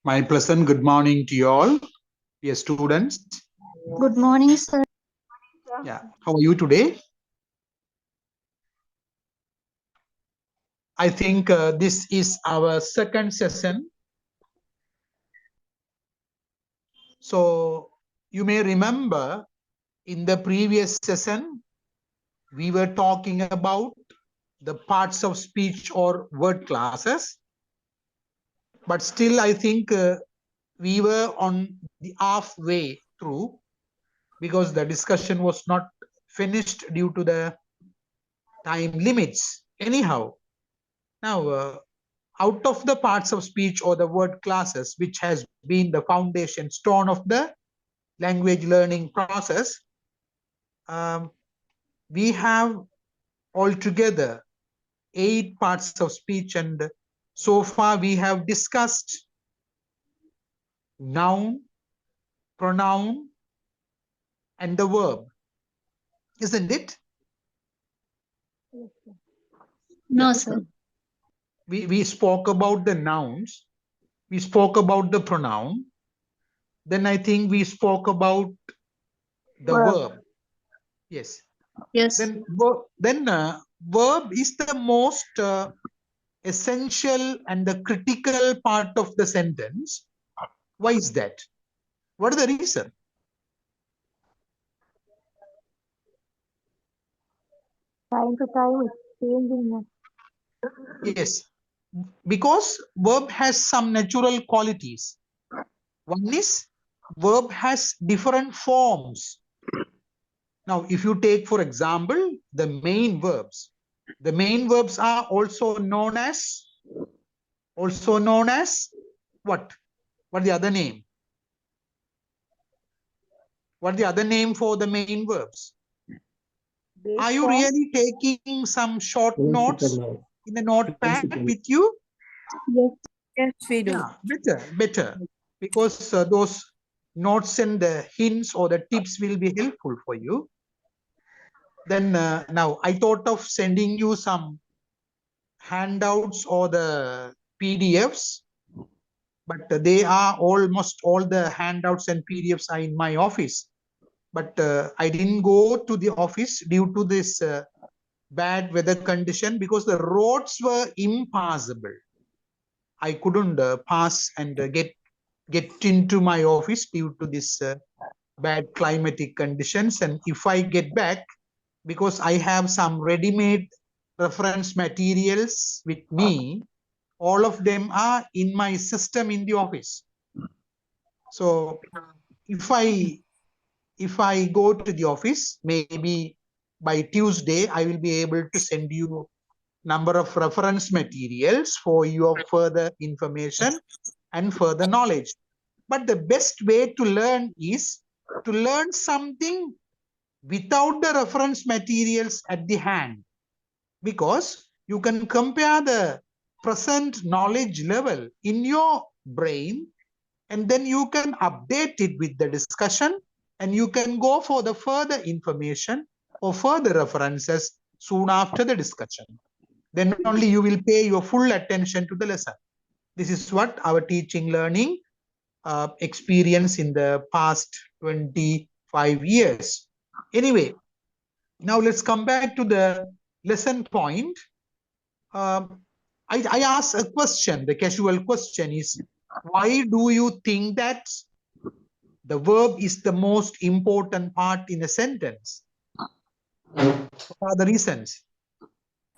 My pleasant good morning to you all, dear students. Good morning, sir. Yeah, how are you today? I think this is our second session. So you may remember in the previous session, we were talking about the parts of speech or word classes. But still, I think we were on the halfway through because the discussion was not finished due to the time limits. Anyhow, now out of the parts of speech or the word classes, which has been the foundation stone of the language learning process, um, we have altogether 8 parts of speech, and so far we have discussed noun, pronoun, and the verb, isn't it? No, Yeah. sir. We spoke about the nouns, we spoke about the pronoun, then I think we spoke about the verb. Yes. Yes. Then verb is the most essential and the critical part of the sentence. Why is that? What is the reason? Time to time it's changing. Yes, because verb has some natural qualities. One is verb has different forms. Now, if you take, for example, the main verbs are also known as what? What the other name? What the other name for the main verbs? Are you really taking some short notes in a notepad with you? Yes. Yes, we do. Yeah, better. Because those notes and the hints or the tips will be helpful for you. Then now I thought of sending you some handouts or the PDFs, but they are almost all the handouts and PDFs are in my office. But I didn't go to the office due to this bad weather condition because the roads were impassable. I couldn't pass and get into my office due to this bad climatic conditions. And if I get back, because I have some ready-made reference materials with me, all of them are in my system in the office. So if I go to the office, maybe by Tuesday, I will be able to send you number of reference materials for your further information and further knowledge. But the best way to learn is to learn something without the reference materials at the hand, because you can compare the present knowledge level in your brain and then you can update it with the discussion and you can go for the further information or further references soon after the discussion. Then only you will pay your full attention to the lesson. This is what our teaching learning experience in the past 25 years. Anyway, now let's come back to the lesson point. I asked a question. The casual question is, why do you think that the verb is the most important part in a sentence? What are the reasons?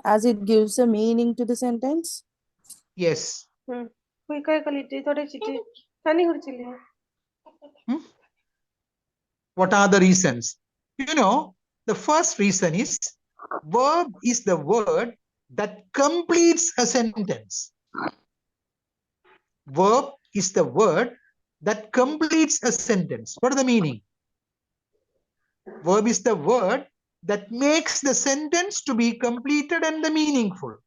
As it gives a meaning to the sentence. Yes. What are the reasons? You know, the first reason is verb is the word that completes a sentence. Verb is the word that completes a sentence. What is the meaning? Verb is the word that makes the sentence to be completed and the meaningful.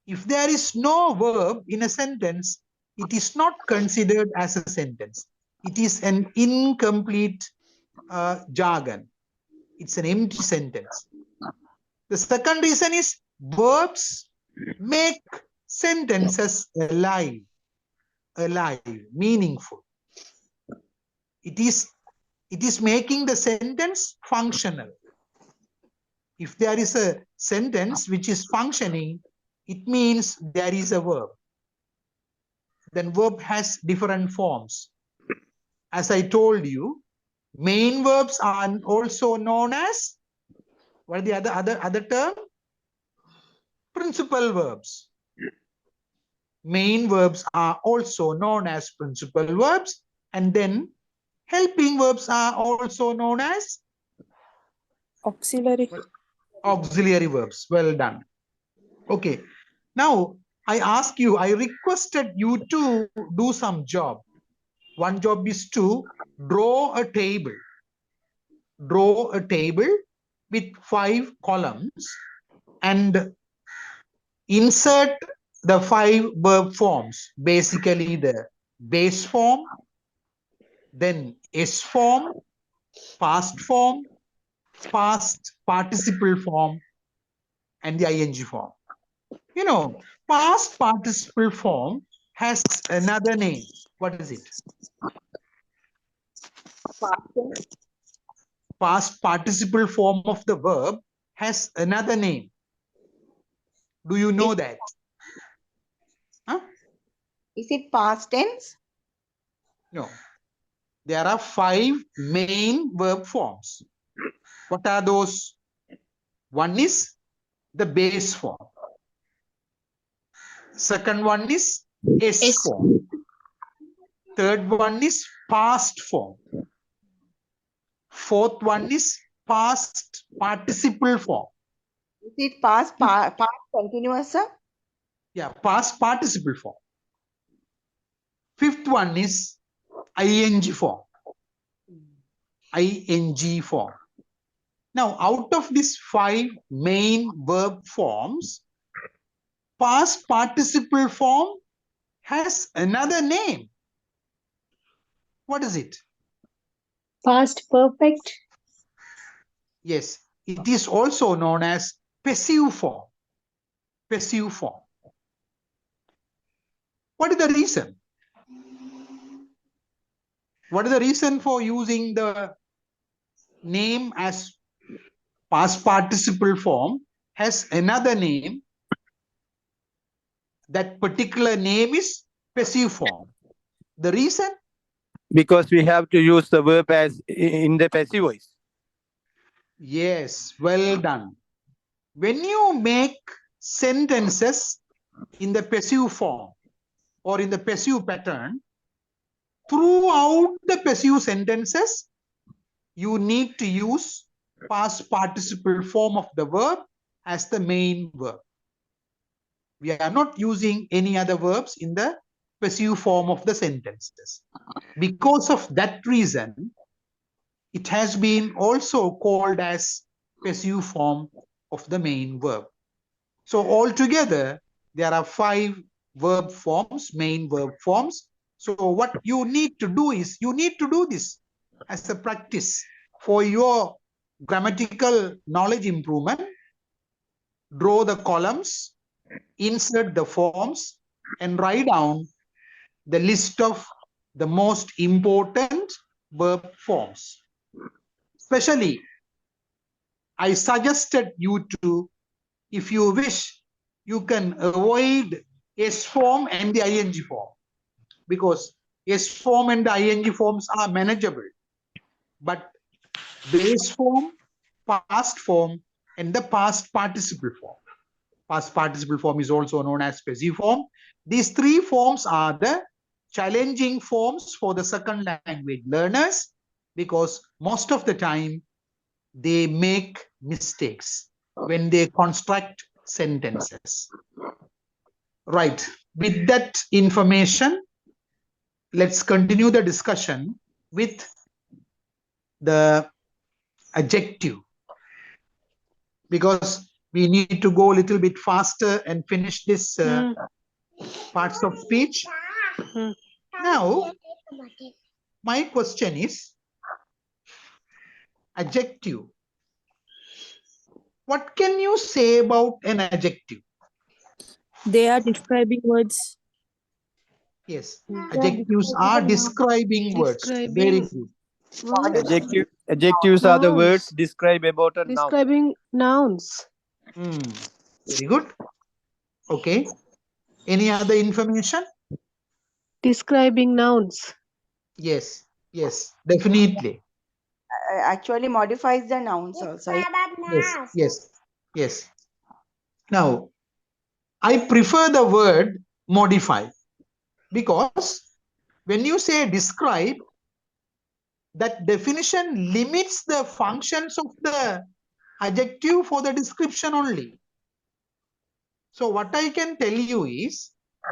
If there is no verb in a sentence, it is not considered as a sentence. It is an incomplete jargon. It's an empty sentence. The second reason is verbs make sentences alive. alive, meaningful. It is making the sentence functional. If there is a sentence which is functioning, it means there is a verb. Then verb has different forms. As I told you, main verbs are also known as, what are the other term? Principal verbs. Main verbs are also known as principal verbs, and then helping verbs are also known as Auxiliary. auxiliary verbs. Well done. Okay. Now, I requested you to do some job. One job is to draw a table. Draw a table with 5 columns and insert the 5 verb forms. Basically, the base form, then S form, past form, past participle form, and the ing form. You know, past participle form has another name. What is it? Past participle form of the verb has another name. Do you know that? Huh? Is it past tense? No. There are 5 main verb forms. What are those? One is the base form. Second one is S form. Third one is past form. Fourth one is past participle form. Is it past continuous, sir? Yeah, past participle form. Fifth one is ing form. ing form. Now, out of these 5 main verb forms, past participle form has another name. What is it? Past perfect. Yes, it is also known as passive form. Passive form. What is the reason? What is the reason for using the name as past participle form has another name? That particular name is passive form. The reason? Because we have to use the verb as in the passive voice. Yes, well done. When you make sentences in the passive form or in the passive pattern, throughout the passive sentences, you need to use past participle form of the verb as the main verb. We are not using any other verbs in the passive form of the sentences. Because of that reason, it has been also called as passive form of the main verb. So altogether, there are 5 verb forms, main verb forms. So what you need to do is, you need to do this as a practice for your grammatical knowledge improvement. Draw the columns, insert the forms, and write down the list of the most important verb forms. Especially, I suggested you to, if you wish, you can avoid S form and the ing form, because S form and the ing forms are manageable. But base form, past form, and the past participle form. Past participle form is also known as passive form. These 3 forms are the challenging forms for the second language learners, because most of the time they make mistakes when they construct sentences. Right. With that information, let's continue the discussion with the adjective, because we need to go a little bit faster and finish this parts of speech. Now, my question is, adjective. What can you say about an adjective? They are describing words. Yes. Adjectives are describing words. Very good. Adjectives are the words Nouns. describe about a noun. Describing nouns. Very good. Okay. Any other information? Describing nouns. Yes. Yes. Definitely. Actually modifies the nouns also. Yes. Yes. Yes. Now, I prefer the word modify because when you say describe, that definition limits the functions of the adjective for the description only. So what I can tell you is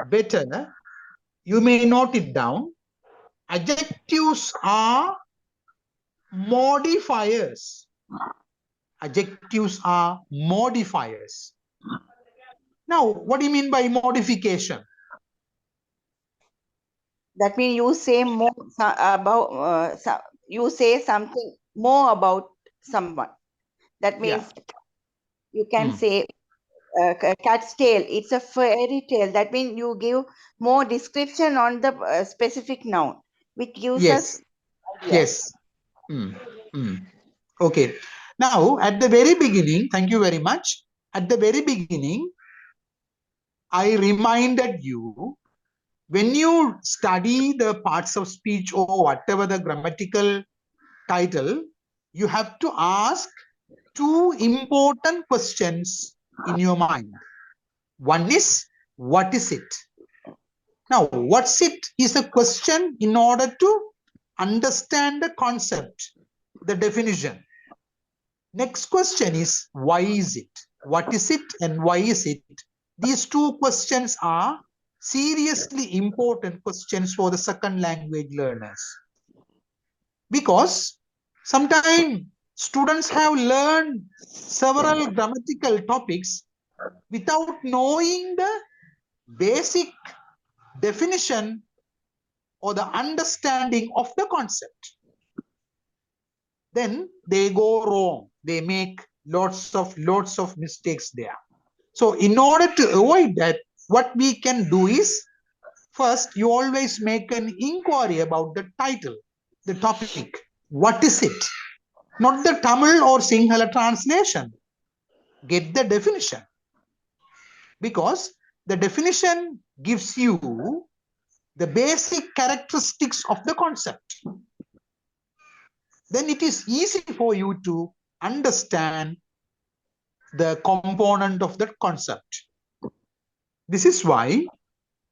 better, you may note it down. Adjectives are modifiers. Adjectives are modifiers. Now, what do you mean by modification? That means you say more about you say something more about someone. That means you can say cat's tail. It's a fairy tale. That means you give more description on the specific noun, which gives us idea. Yes. Okay. Now, at the very beginning, thank you very much. At the very beginning, I reminded you, when you study the parts of speech or whatever the grammatical title, you have to ask two important questions in your mind. One is, what is it? Now, what's it is a question in order to understand the concept, the definition. Next question is, why is it? What is it and why is it? These two questions are seriously important questions for the second language learners. Because sometimes students have learned several grammatical topics without knowing the basic definition or the understanding of the concept. Then they go wrong. They make lots of mistakes there. So in order to avoid that, what we can do is, first, you always make an inquiry about the title, the topic. What is it? Not the Tamil or Sinhala translation. Get the definition. Because the definition gives you the basic characteristics of the concept. Then it is easy for you to understand the component of that concept. This is why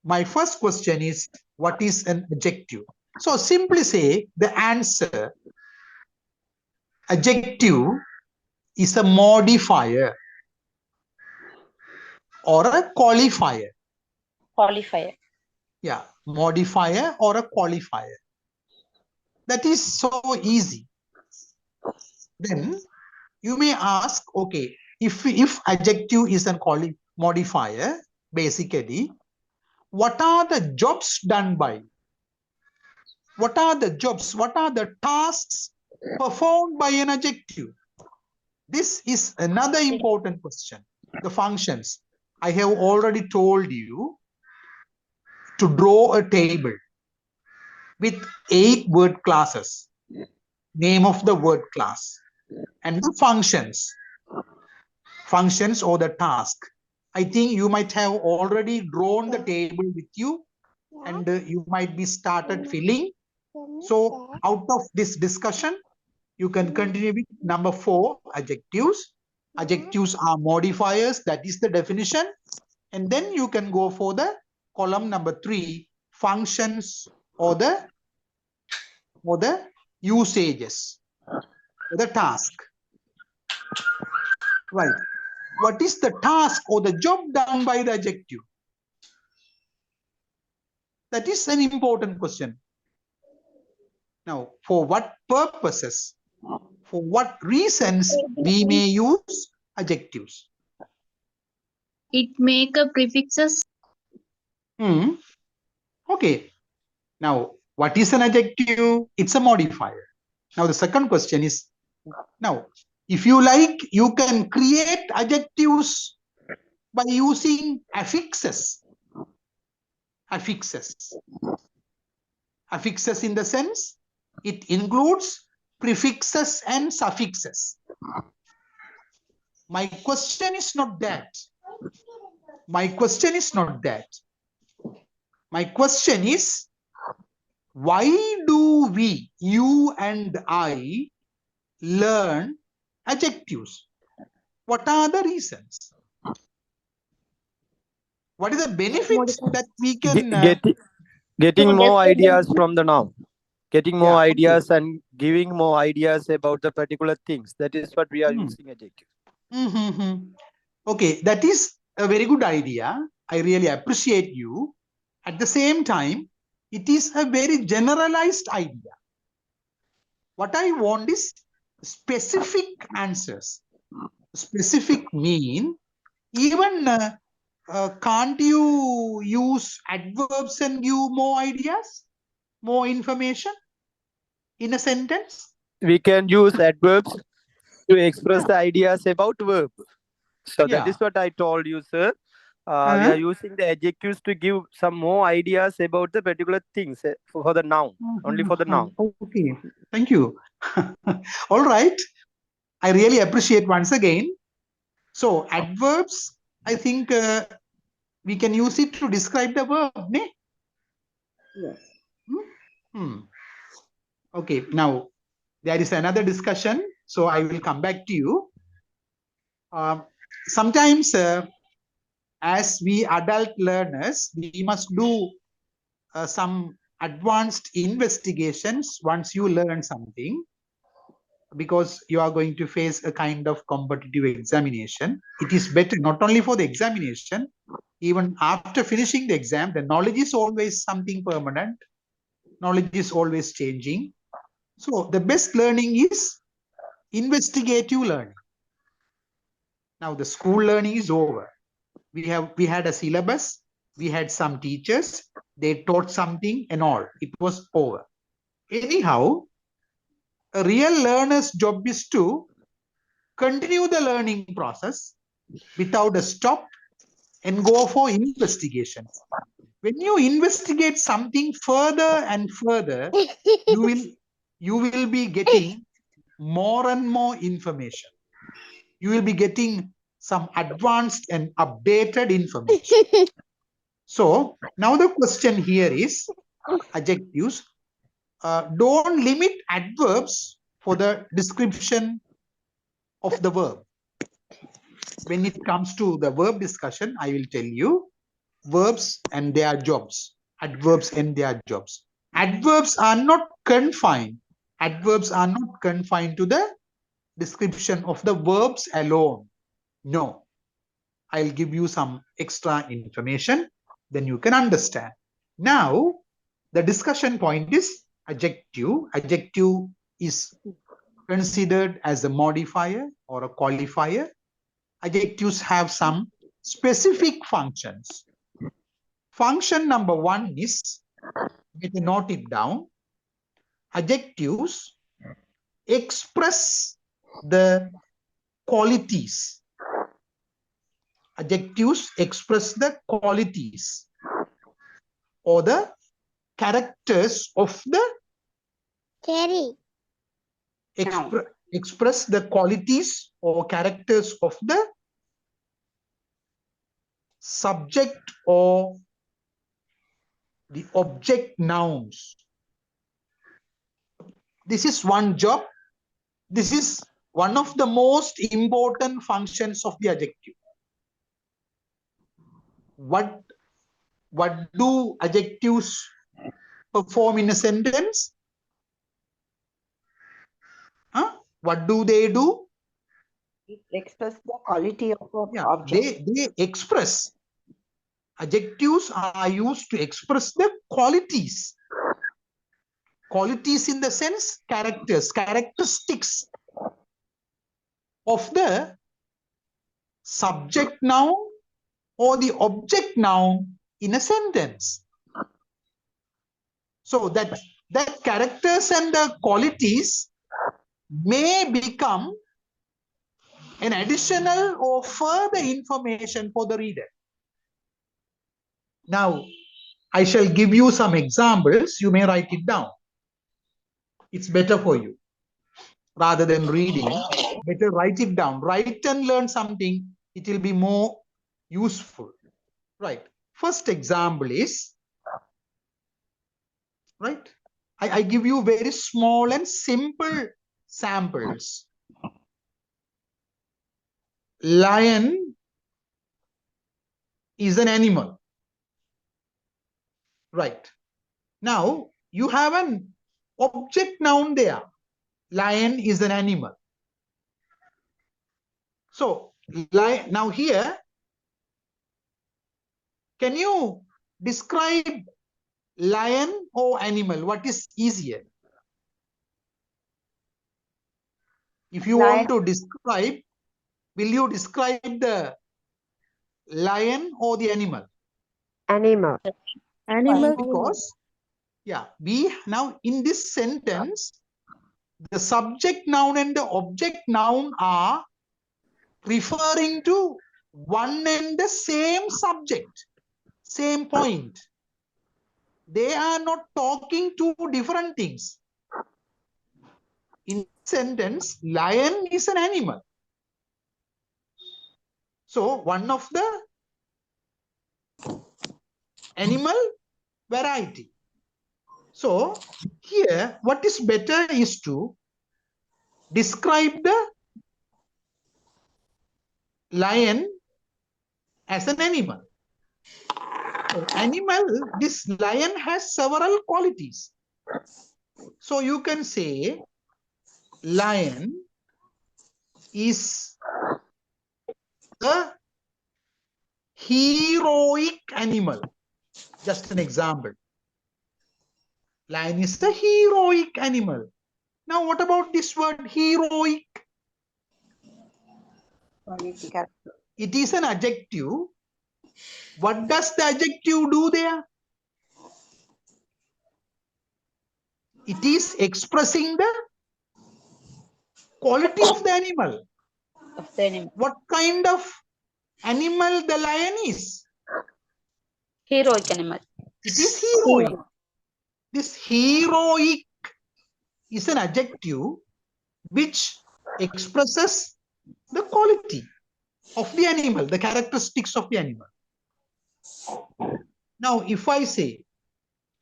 my first question is, what is an adjective? So simply say the answer, adjective is a modifier or a qualifier. Qualifier. Yeah, modifier or a qualifier. That is so easy. Then you may ask, okay, if adjective is a modifier, basically, what are the jobs done by? What are the jobs? What are the tasks performed by an adjective? This is another important question. The functions. I have already told you to draw a table with 8 word classes, name of the word class, and the functions or the task. I think you might have already drawn the table with you, and you might be started filling. So out of this discussion, you can continue with number 4, adjectives. Adjectives are modifiers, that is the definition. And then you can go for the column number 3, functions or the usages, the task. Right. What is the task or the job done by the adjective? That is an important question. Now, for what purposes, for what reasons we may use adjectives? It make a prefixes. Okay. Now, what is an adjective? It's a modifier. Now, the second question is, now, if you like, you can create adjectives by using affixes. affixes. Affixes in the sense it includes prefixes and suffixes. My question is not that. My question is not that. My question is, why do we, you and I, learn adjectives? What are the reasons? What is the benefit that we can Getting more ideas from the noun. Getting more Yeah, okay. ideas and giving more ideas about the particular things. That is what we are using adjective. Okay, that is a very good idea. I really appreciate you. At the same time, it is a very generalized idea. What I want is specific answers. Specific mean even can't you use adverbs and give more ideas, more information in a sentence? We can use adverbs to express the ideas about verb. So that is what I told you, sir. We are using the adjectives to give some more ideas about the particular things for the noun, only for the noun. Okay, thank you. All right. I really appreciate once again. So adverbs, I think we can use it to describe the verb, ne? Yes. Okay, now there is another discussion, so I will come back to you. Sometimes as we adult learners, we must do some advanced investigations once you learn something, because you are going to face a kind of competitive examination. It is better not only for the examination, even after finishing the exam, the knowledge is always something permanent. Knowledge is always changing. So the best learning is investigative learning. Now the school learning is over. We had a syllabus, we had some teachers, they taught something and all. It was over. Anyhow, a real learner's job is to continue the learning process without a stop and go for investigation. When you investigate something further and further, you will be getting more and more information. You will be getting some advanced and updated information. So now the question here is adjectives. Don't limit adverbs for the description of the verb. When it comes to the verb discussion, I will tell you verbs and their jobs, adverbs and their jobs. Adverbs are not confined. Adverbs are not confined to the description of the verbs alone. No. I'll give you some extra information, then you can understand. Now, the discussion point is adjective. Adjective is considered as a modifier or a qualifier. Adjectives have some specific functions. Function number one is, you can note it down, adjectives express the qualities. Adjectives express the qualities or the characters of the express the qualities or characters of the subject or the object nouns. This is one job. This is one of the most important functions of the adjective. What do adjectives perform in a sentence? What do they do? It expresses the quality of an object. They express. Adjectives are used to express the qualities. Qualities in the sense characters, characteristics of the subject noun or the object noun in a sentence. So that characters and the qualities may become an additional or further information for the reader. Now, I shall give you some examples. You may write it down. It's better for you. Rather than reading, better write it down. Write and learn something. It will be more useful. Right. First example is, right? I give you very small and simple samples. Lion is an animal. Right. Now, you have an object noun there. Lion is an animal. So, now here, can you describe lion or animal? What is easier? If you Lion. want to describe, will you describe the lion or the animal? Animal. Animal. Because, yeah, we now in this sentence, the subject noun and the object noun are referring to one and the same subject, same point. They are not talking two different things. In sentence, lion is an animal. So one of the animal variety. So here, what is better is to describe the lion as an animal. So animal, this lion has several qualities. So you can say lion is a heroic animal. Just an example. Lion is a heroic animal. Now, what about this word heroic? It is an adjective. What does the adjective do there? It is expressing the quality of the animal. What kind of animal the lion is? Heroic animal. It is heroic. This heroic is an adjective which expresses the quality of the animal, the characteristics of the animal. Now, if I say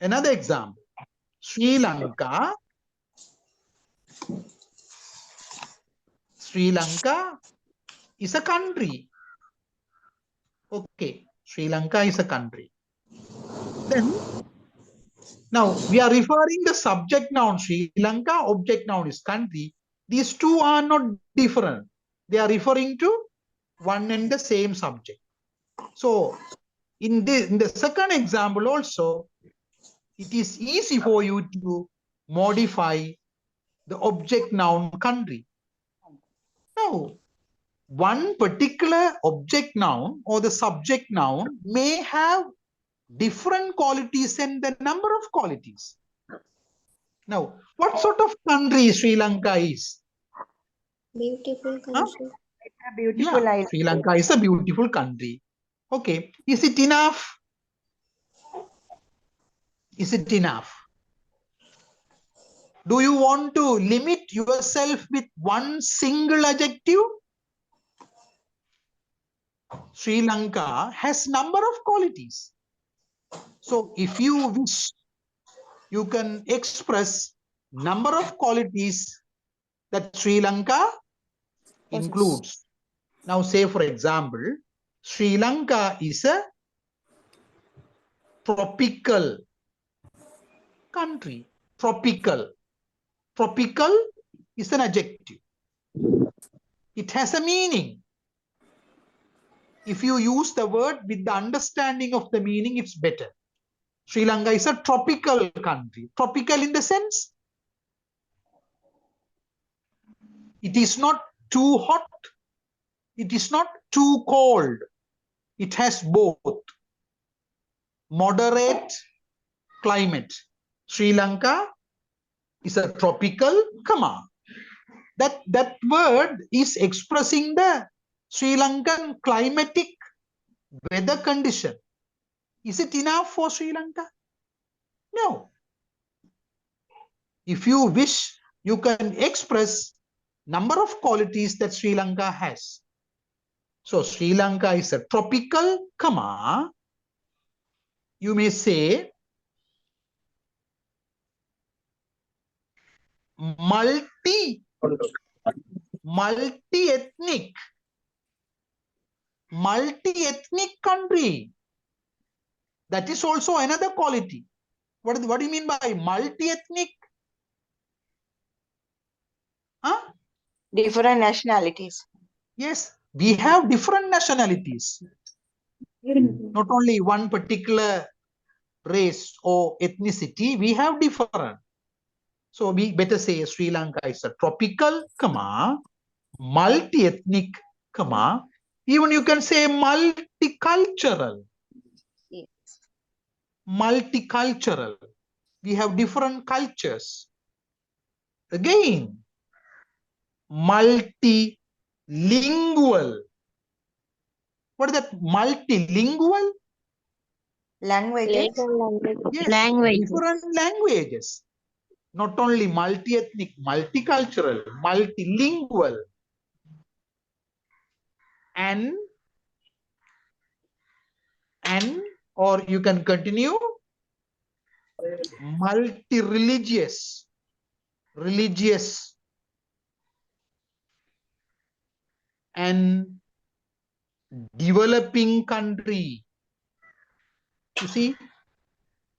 another example, Sri Lanka is a country. Okay, Sri Lanka is a country. Then, now we are referring the subject noun Sri Lanka, object noun is country. These two are not different. They are referring to one and the same subject. So, in the second example also, it is easy for you to modify the object noun country. Now, one particular object noun or the subject noun may have different qualities and the number of qualities. Now, what sort of country Sri Lanka is? Beautiful country. A beautiful Yeah, island. Sri Lanka is a beautiful country. Okay, is it enough? Is it enough? Do you want to limit yourself with one single adjective? Sri Lanka has number of qualities. So if you wish, you can express number of qualities that Sri Lanka includes. Now say for example, Sri Lanka is a tropical country. Tropical. Tropical is an adjective. It has a meaning. If you use the word with the understanding of the meaning, it's better. Sri Lanka is a tropical country. Tropical in the sense, it is not too hot. It is not too cold. It has both. Moderate climate. Sri Lanka is a tropical, that word is expressing the Sri Lankan climatic weather condition. Is it enough for Sri Lanka? No. If you wish, you can express number of qualities that Sri Lanka has. So Sri Lanka is a tropical, comma, you may say multi-ethnic country. That is also another quality. What do you mean by multi-ethnic? Huh? Different nationalities. Yes, we have different nationalities. Not only one particular race or ethnicity, we have different. So we better say Sri Lanka is a tropical, comma, multi-ethnic, comma, even you can say multicultural. Yes. Multicultural. We have different cultures. Again, multilingual. What is that? Multilingual? Languages. Yes, Languages. different languages. Not only multi-ethnic, multicultural, multilingual, and or you can continue multi-religious, and developing country. You see,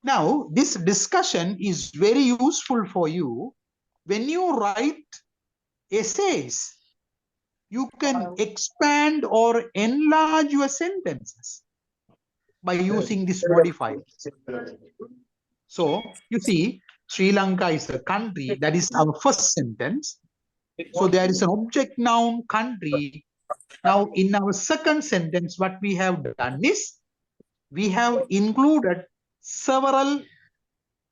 now this discussion is very useful for you when you write essays. You can expand or enlarge your sentences by using this modifier. So you see, Sri Lanka is a country. That is our first sentence. So there is an object noun country. Now in our second sentence, what we have done is we have included several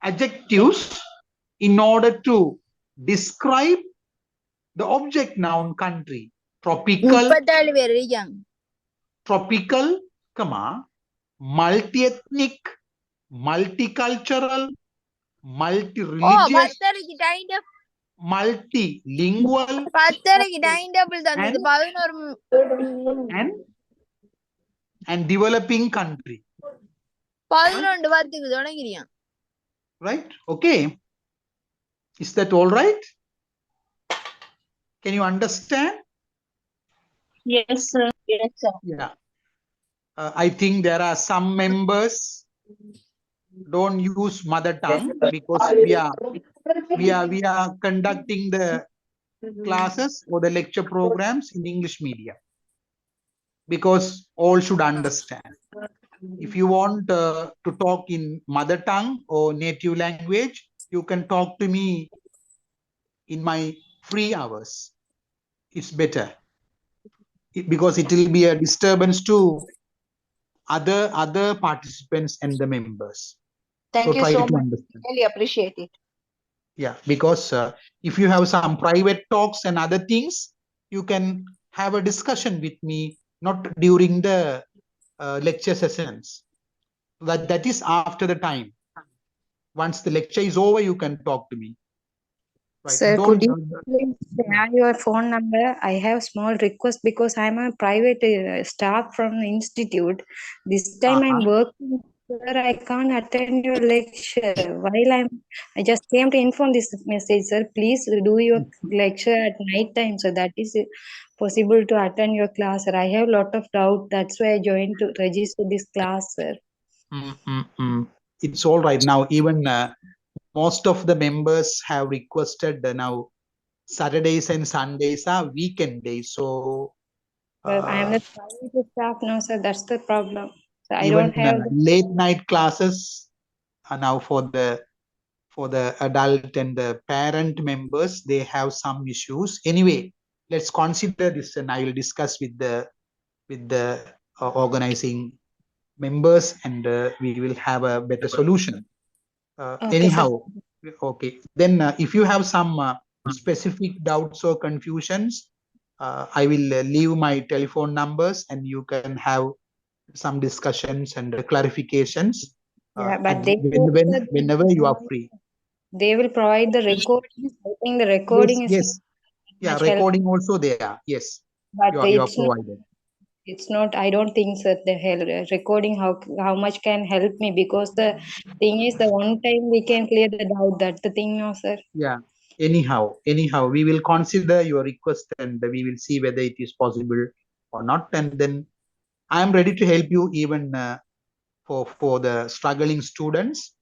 adjectives in order to describe the object noun country. Tropical, comma, multi-ethnic, multicultural, multi-religious, multilingual, and developing country. Right? Okay. Is that all right? Can you understand? Yes, sir. Yes, sir. Yeah. I think there are some members don't use mother tongue because we are conducting the classes or the lecture programs in English medium, because all should understand. If you want to talk in mother tongue or native language, you can talk to me in my free hours. It's better because it will be a disturbance to other participants and the members. Thank you try so to much. understand. Really appreciate it. Yeah, because if you have some private talks and other things, you can have a discussion with me, not during the lecture sessions. That is after the time. Once the lecture is over, you can talk to me. Right? Sir, Don't, could you please share your phone number? I have small request because I'm a private staff from the institute. This time I'm working, sir. I can't attend your lecture. I just came to inform this message, sir. Please do your lecture at night time, so that is possible to attend your class, sir. I have a lot of doubt. That's why I joined to register this class, sir. It's all right now. Even most of the members have requested now Saturdays and Sundays are weekend days. So I am the private staff now, sir. That's the problem. So I even don't have late night classes are now for the adult and the parent members. They have some issues. Anyway, let's consider this, and I will discuss with the organizing members, and we will have a better solution. Okay, Anyhow, okay. Then if you have some specific doubts or confusions, I will leave my telephone numbers, and you can have some discussions and clarifications. Yeah, but they Whenever you are free. They will provide the recordings. I think the recording is Yes. Yeah, much help. recording also there. Yes. But You are provided. It's not. I don't think that the recording how much can help me, because the thing is the one time we can clear the doubt. That's the thing, no, sir. Yeah. Anyhow, we will consider your request and we will see whether it is possible or not. And then I am ready to help you even for the struggling students,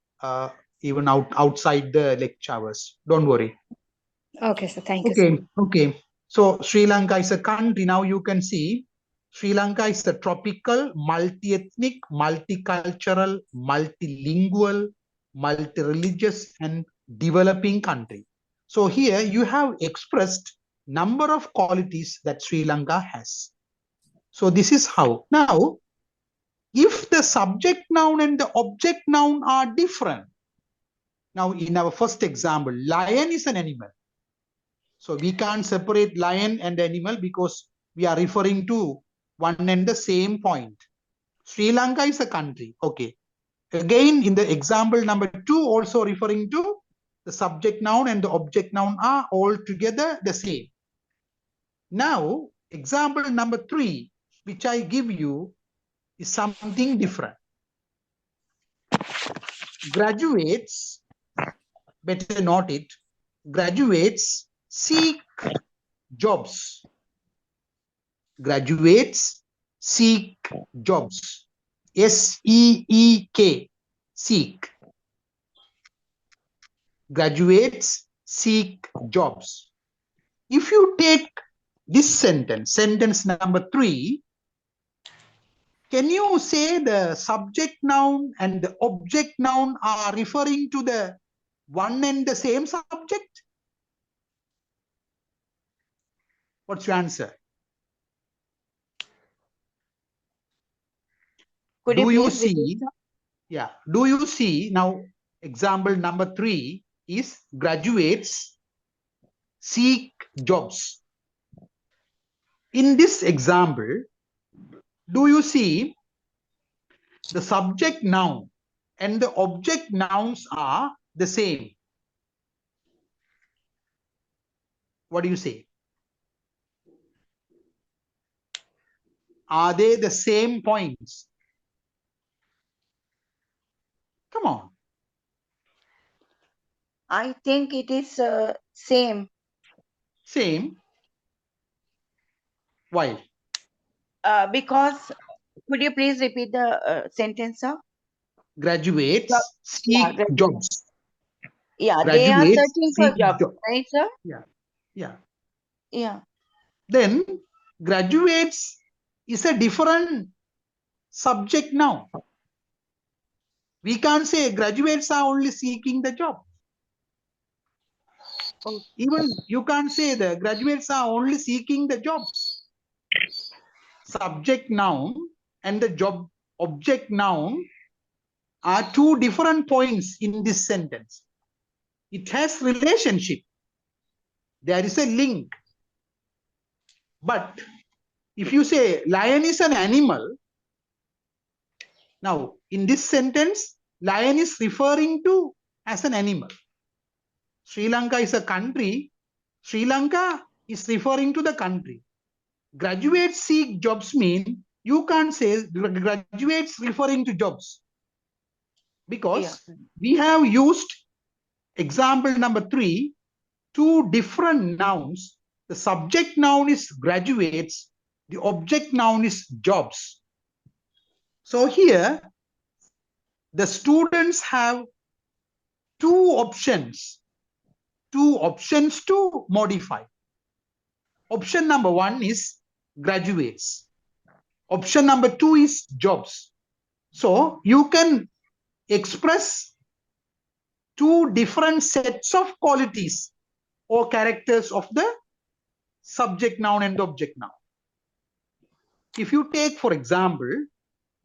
even outside the lecture hours. Don't worry. Okay, sir. Thank you, sir. Okay. So Sri Lanka is a country. Now you can see Sri Lanka is a tropical, multi-ethnic, multicultural, multilingual, multi-religious and developing country. So here you have expressed number of qualities that Sri Lanka has. So this is how. Now, if the subject noun and the object noun are different, now in our first example, lion is an animal. So we can't separate lion and animal because we are referring to one and the same point. Sri Lanka is a country. Okay. Again, in the example number 2, also referring to the subject noun and the object noun are all together the same. Now, example number 3, which I give you, is something different. Graduates, better note it, graduates seek jobs. Graduates seek jobs. S-E-E-K, seek. Graduates seek jobs. If you take this sentence number 3, can you say the subject noun and the object noun are referring to the one and the same subject? What's your answer? Do you see? Yeah. Do you see now? Example number 3 is graduates seek jobs. In this example, do you see the subject noun and the object nouns are the same? What do you say? Are they the same points? Come on. I think it is same. Same. Why? Because, could you please repeat the sentence, sir? Graduates seek jobs. Yeah, Graduates they are searching for seek jobs, jobs. right, sir? Yeah. Then graduates is a different subject now. We can't say graduates are only seeking the job. Even you can't say the graduates are only seeking the jobs. Subject noun and the job object noun are two different points in this sentence. It has relationship. There is a link. But if you say lion is an animal, now in this sentence, lion is referring to as an animal. Sri Lanka is a country. Sri Lanka is referring to the country. Graduates seek jobs mean you can't say graduates referring to jobs, because we have used example number 3, two different nouns. The subject noun is graduates, the object noun is jobs. So here the students have two options to modify. Option number 1 is graduates. Option number 2 is jobs. So you can express two different sets of qualities or characters of the subject noun and object noun. If you take, for example,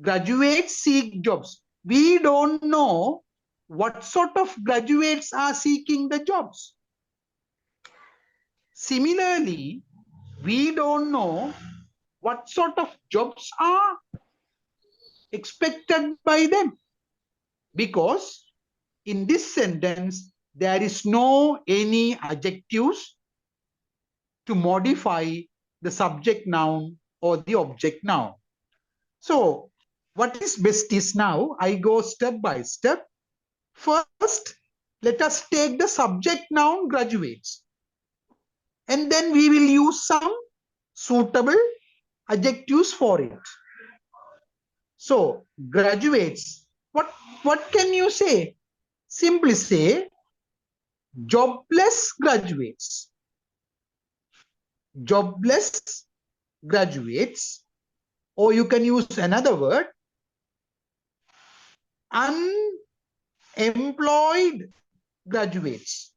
graduates seek jobs, we don't know what sort of graduates are seeking the jobs. Similarly, we don't know what sort of jobs are expected by them. Because in this sentence, there is no any adjectives to modify the subject noun or the object noun. So what is best is now I go step by step. First, let us take the subject noun graduates. And then we will use some suitable adjectives for it. So graduates, what can you say? Simply say jobless graduates. Jobless graduates, or you can use another word, unemployed graduates.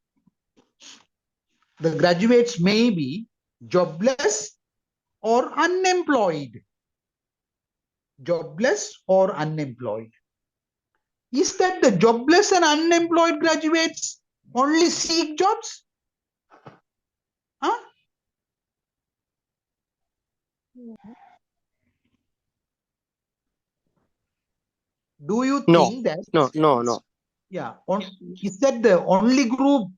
The graduates may be jobless or unemployed. Jobless or unemployed. Is that the jobless and unemployed graduates only seek jobs? Huh? Do you No. think that? No. Yeah. Is that the only group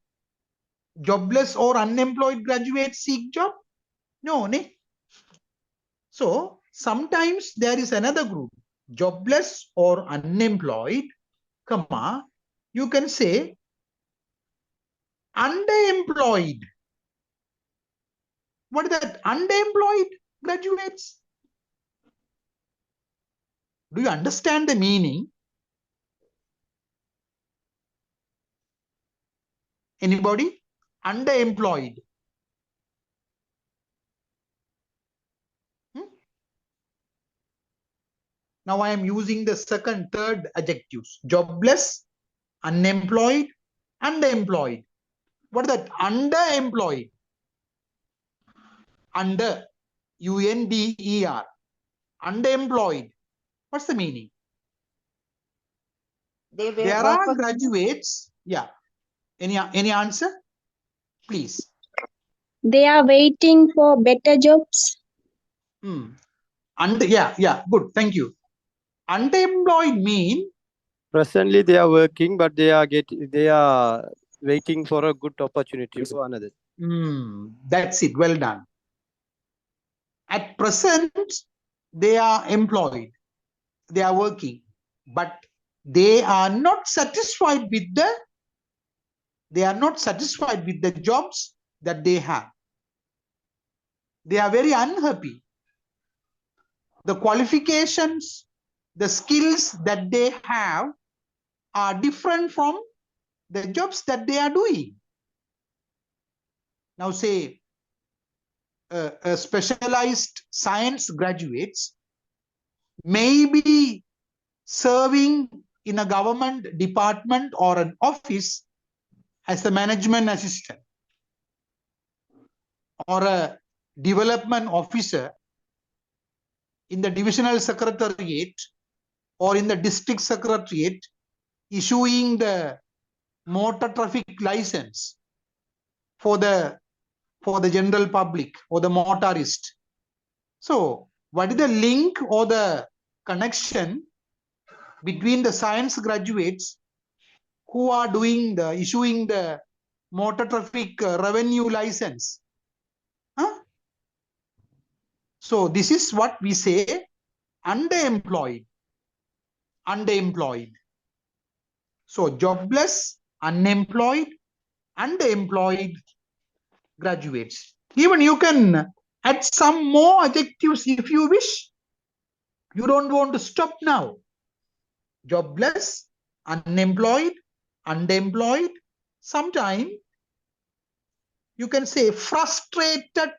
jobless or unemployed graduates seek job? No. So sometimes there is another group, jobless or unemployed, comma, you can say underemployed. What is that? Underemployed graduates. Do you understand the meaning? Anybody? Underemployed. Now I am using the second, third adjectives. Jobless, unemployed, underemployed. What is that? Underemployed. Under. U-N-D-E-R. Underemployed. What's the meaning? There are graduates. Yeah. Any answer? Please. They are waiting for better jobs. Yeah, good. Thank you. Underemployed mean Presently they are working, but they are waiting for a good opportunity for another. That's it. Well done. At present, they are employed. They are working, but they are not satisfied with the jobs that they have. They are very unhappy. The qualifications, the skills that they have are different from the jobs that they are doing. Now say a specialized science graduates may be serving in a government department or an office as a management assistant or a development officer in the divisional secretariat or in the district secretariat issuing the motor traffic license for the general public or the motorist. So what is the link or the connection between the science graduates who are issuing the motor traffic revenue license? So this is what we say, underemployed. So jobless, unemployed, underemployed graduates. Even you can add some more adjectives if you wish. You don't want to stop now. Jobless, unemployed, underemployed. Sometime you can say frustrated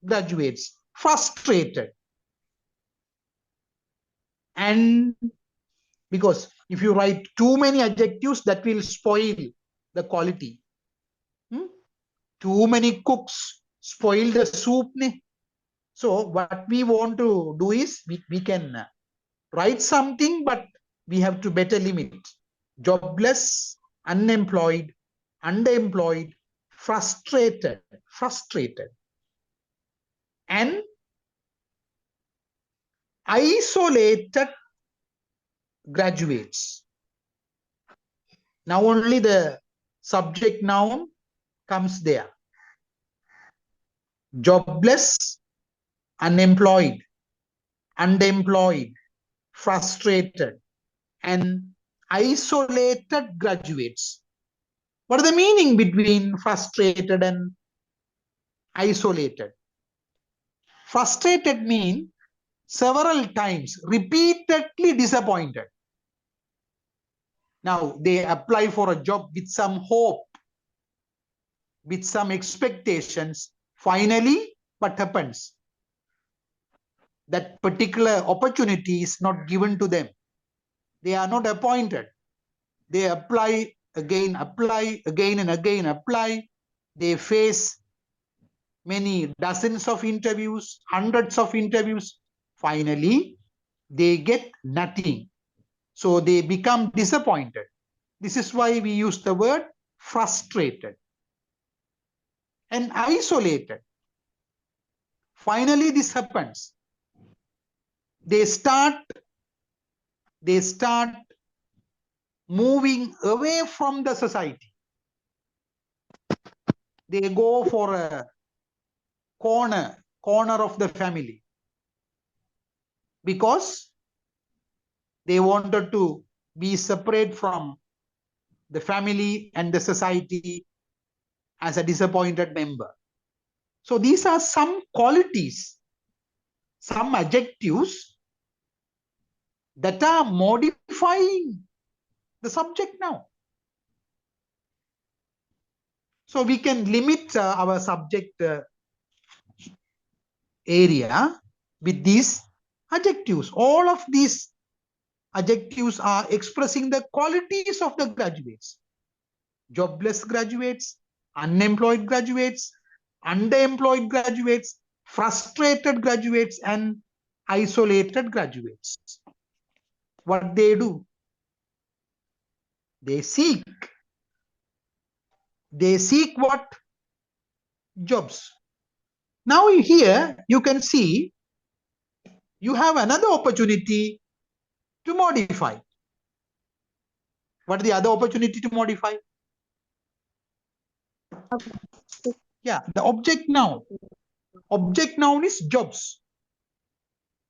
graduates. Frustrated. And because if you write too many adjectives, that will spoil the quality. Too many cooks spoil the soup. So what we want to do is we can write something, but we have to better limit. Jobless, unemployed, underemployed, frustrated, and isolated graduates. Now only the subject noun comes there. Jobless, unemployed, underemployed, frustrated, and isolated graduates. What is the meaning between frustrated and isolated? Frustrated means several times, repeatedly disappointed. Now they apply for a job with some hope, with some expectations. Finally, what happens? That particular opportunity is not given to them. They are not appointed. They apply again and again, apply. They face many dozens of interviews, hundreds of interviews. Finally, they get nothing. So they become disappointed. This is why we use the word frustrated and isolated. Finally, this happens. They start moving away from the society. They go for a corner of the family because they wanted to be separate from the family and the society as a disappointed member. So these are some qualities, some adjectives that are modifying the subject now. So we can limit our subject area with these adjectives. All of these adjectives are expressing the qualities of the graduates. Jobless graduates, unemployed graduates, underemployed graduates, frustrated graduates, and isolated graduates. What they do? They seek what? Jobs. Now here you can see you have another opportunity to modify. What is the other opportunity to modify? Yeah, the object noun. Object noun is jobs.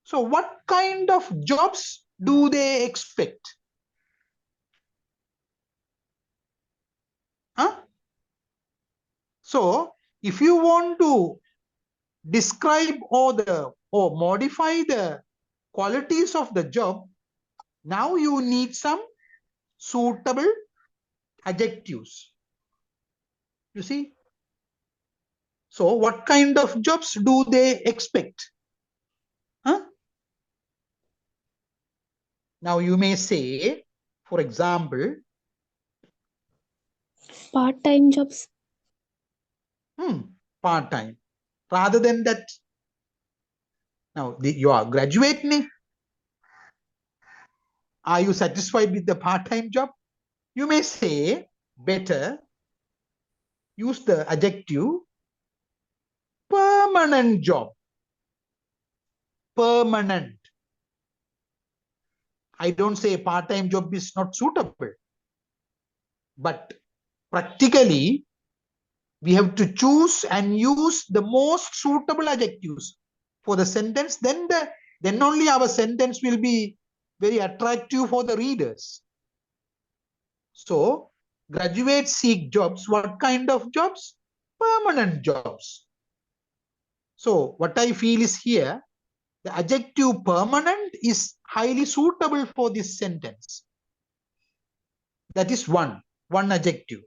So what kind of jobs do they expect? Huh? So if you want to describe or modify the qualities of the job, now you need some suitable adjectives. You see? So what kind of jobs do they expect? Huh? Now you may say, for example, Part-time jobs. Part-time. Rather than that, now you are graduating. Are you satisfied with the part-time job? You may say, better use the adjective permanent job. Permanent. I don't say part-time job is not suitable, but practically we have to choose and use the most suitable adjectives for the sentence. Then only our sentence will be very attractive for the readers. So graduates seek jobs. What kind of jobs? Permanent jobs. So what I feel is here, the adjective permanent is highly suitable for this sentence. That is one adjective.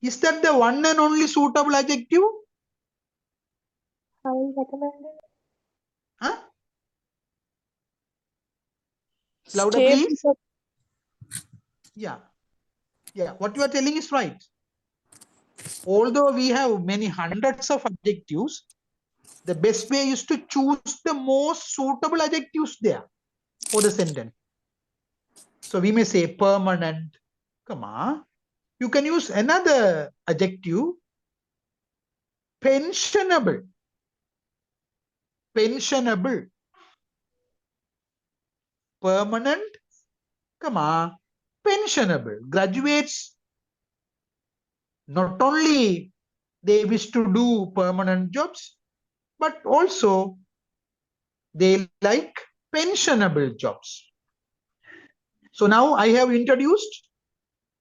Is that the one and only suitable adjective? Highly recommended. Huh? Louder, Stable please. job. Yeah. What you are telling is right. Although we have many hundreds of adjectives, the best way is to choose the most suitable adjectives there for the sentence. So we may say permanent, comma. You can use another adjective, pensionable. Pensionable. permanent, pensionable. Graduates, not only they wish to do permanent jobs, but also they like pensionable jobs. So now I have introduced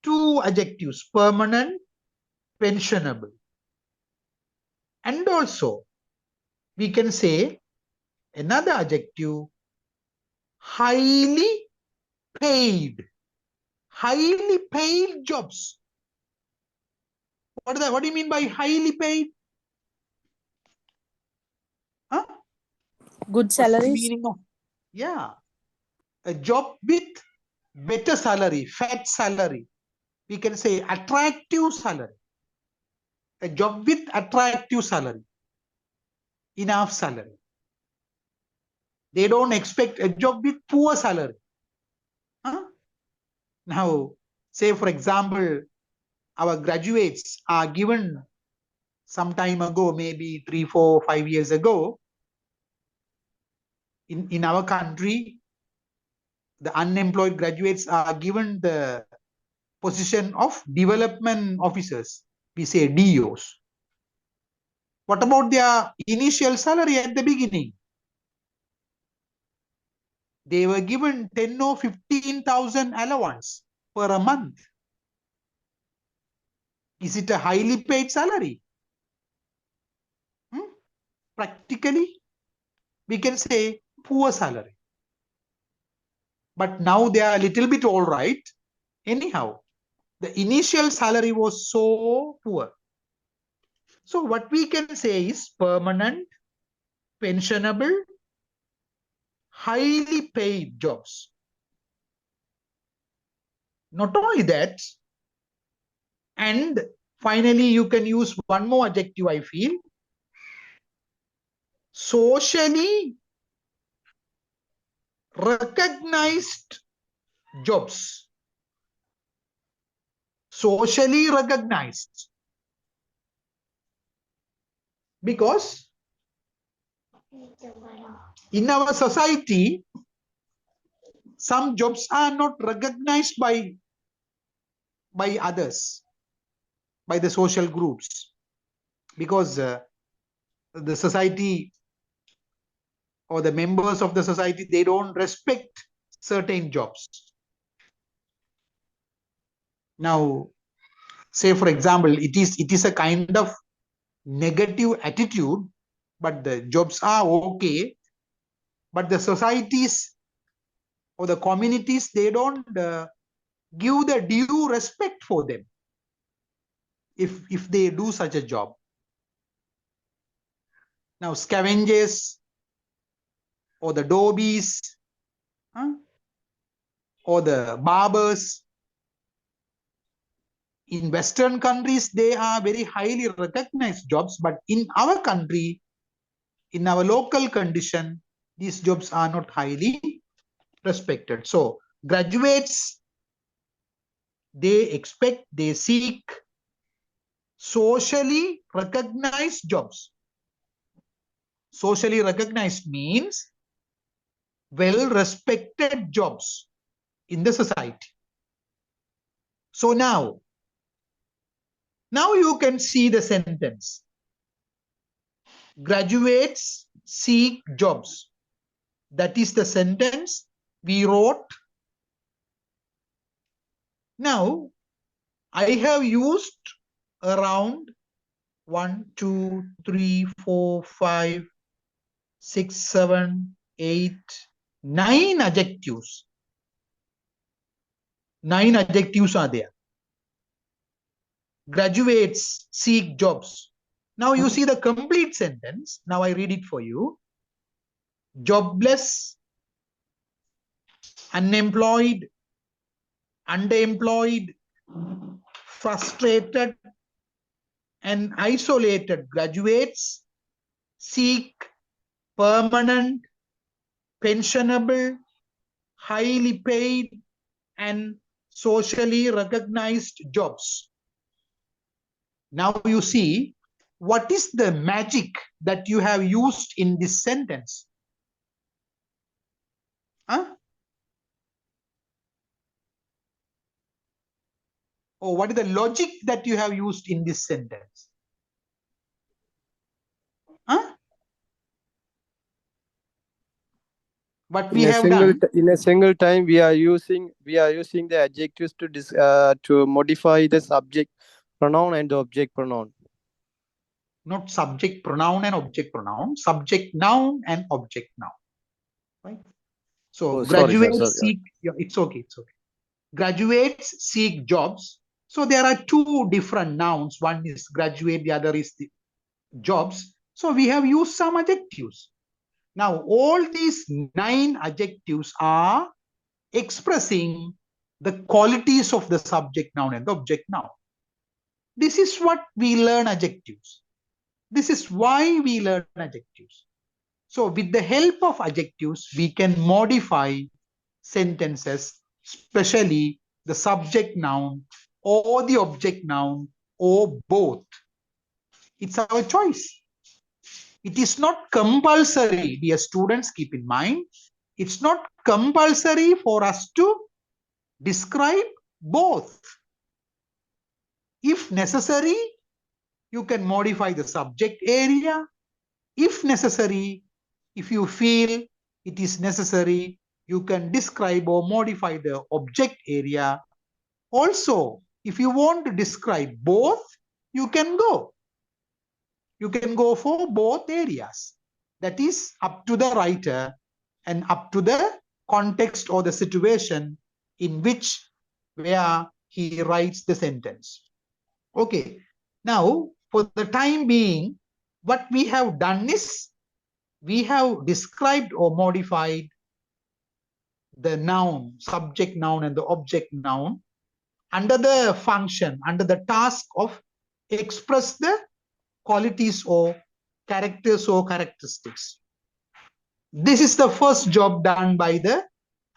two adjectives, permanent, pensionable. And also we can say another adjective, highly paid. Highly paid jobs. What do you mean by highly paid? Huh? Good What's the salaries. meaning of? Yeah. A job with better salary, fat salary. We can say attractive salary. A job with attractive salary. Enough salary. They don't expect a job with poor salary. Huh? Now, say for example, our graduates are given some time ago, maybe 3, 4, 5 years ago, in our country, the unemployed graduates are given the position of development officers. We say DOs. What about their initial salary at the beginning? They were given 10 or 15,000 allowance per a month. Is it a highly paid salary? Practically, we can say poor salary. But now they are a little bit all right. Anyhow, the initial salary was so poor. So what we can say is permanent, pensionable, highly paid jobs. Not only that, and finally you can use one more adjective, I feel. Socially recognized jobs. Socially recognized. Because in our society, some jobs are not recognized by others, by the social groups, because the society or the members of the society, they don't respect certain jobs. Now, say for example, it is a kind of negative attitude, but the jobs are okay, but the societies or the communities, they don't give the due respect for them if they do such a job. Now, scavengers or the dobies, or the barbers, in Western countries, they are very highly recognized jobs, but in our country, in our local condition, these jobs are not highly respected. So graduates, they seek socially recognized jobs. Socially recognized means well-respected jobs in the society. So now you can see the sentence. Graduates seek jobs. That is the sentence we wrote. Now, I have used around 1, 2, 3, 4, 5, 6, 7, 8, 9 adjectives. 9 adjectives are there. Graduates seek jobs. Now you see the complete sentence. Now I read it for you. Jobless, unemployed, underemployed, frustrated, and isolated graduates seek permanent, pensionable, highly paid, and socially recognized jobs. Now you see, what is the magic that you have used in this sentence? or what is the logic that you have used in this sentence? Huh? What we have done? In a single time, we are using the adjectives to modify the subject pronoun and the object pronoun. Not subject pronoun and object pronoun, subject noun and object noun. Right? So graduates seek, yeah, it's okay. Graduates seek jobs. So there are two different nouns. One is graduate, the other is the jobs. So we have used some adjectives. Now all these 9 adjectives are expressing the qualities of the subject noun and the object noun. This is what we learn adjectives. This is why we learn adjectives. So with the help of adjectives, we can modify sentences, especially the subject noun or the object noun or both. It's our choice. It is not compulsory, dear students, keep in mind. It's not compulsory for us to describe both. If necessary, you can modify the subject area. If necessary, if you feel it is necessary, you can describe or modify the object area. Also, if you want to describe both, you can go. You can go for both areas. That is up to the writer and up to the context or the situation in which where he writes the sentence. Okay. Now, for the time being, what we have done is we have described or modified the noun, subject noun and the object noun under the function, under the task of express the qualities or characters or characteristics. This is the first job done by the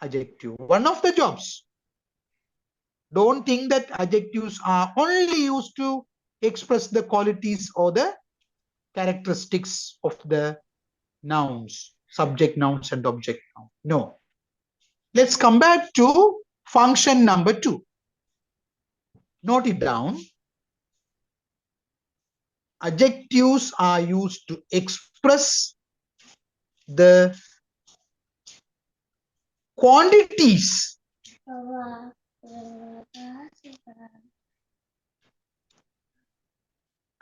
adjective. One of the jobs. Don't think that adjectives are only used to express the qualities or the characteristics of the nouns, subject nouns and object nouns. No. Let's come back to function number 2. Note it down. Adjectives are used to express the quantities.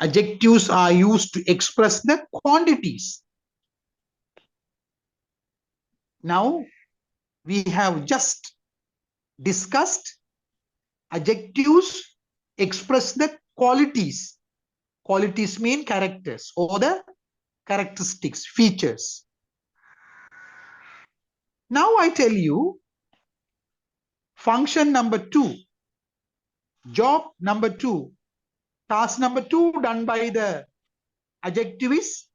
Adjectives are used to express the quantities. Now, we have just discussed adjectives express the qualities. Qualities mean characters or the characteristics, features. Now I tell you function number 2, job number 2, task number 2 done by the adjective is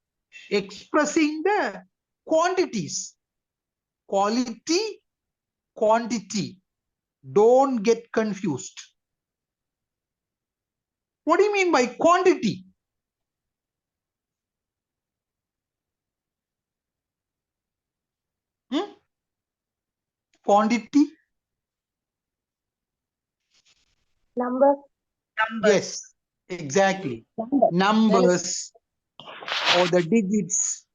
expressing the quantities. Quality, quantity. Don't get confused. What do you mean by quantity? Quantity? Number. Yes, exactly. Numbers or the digits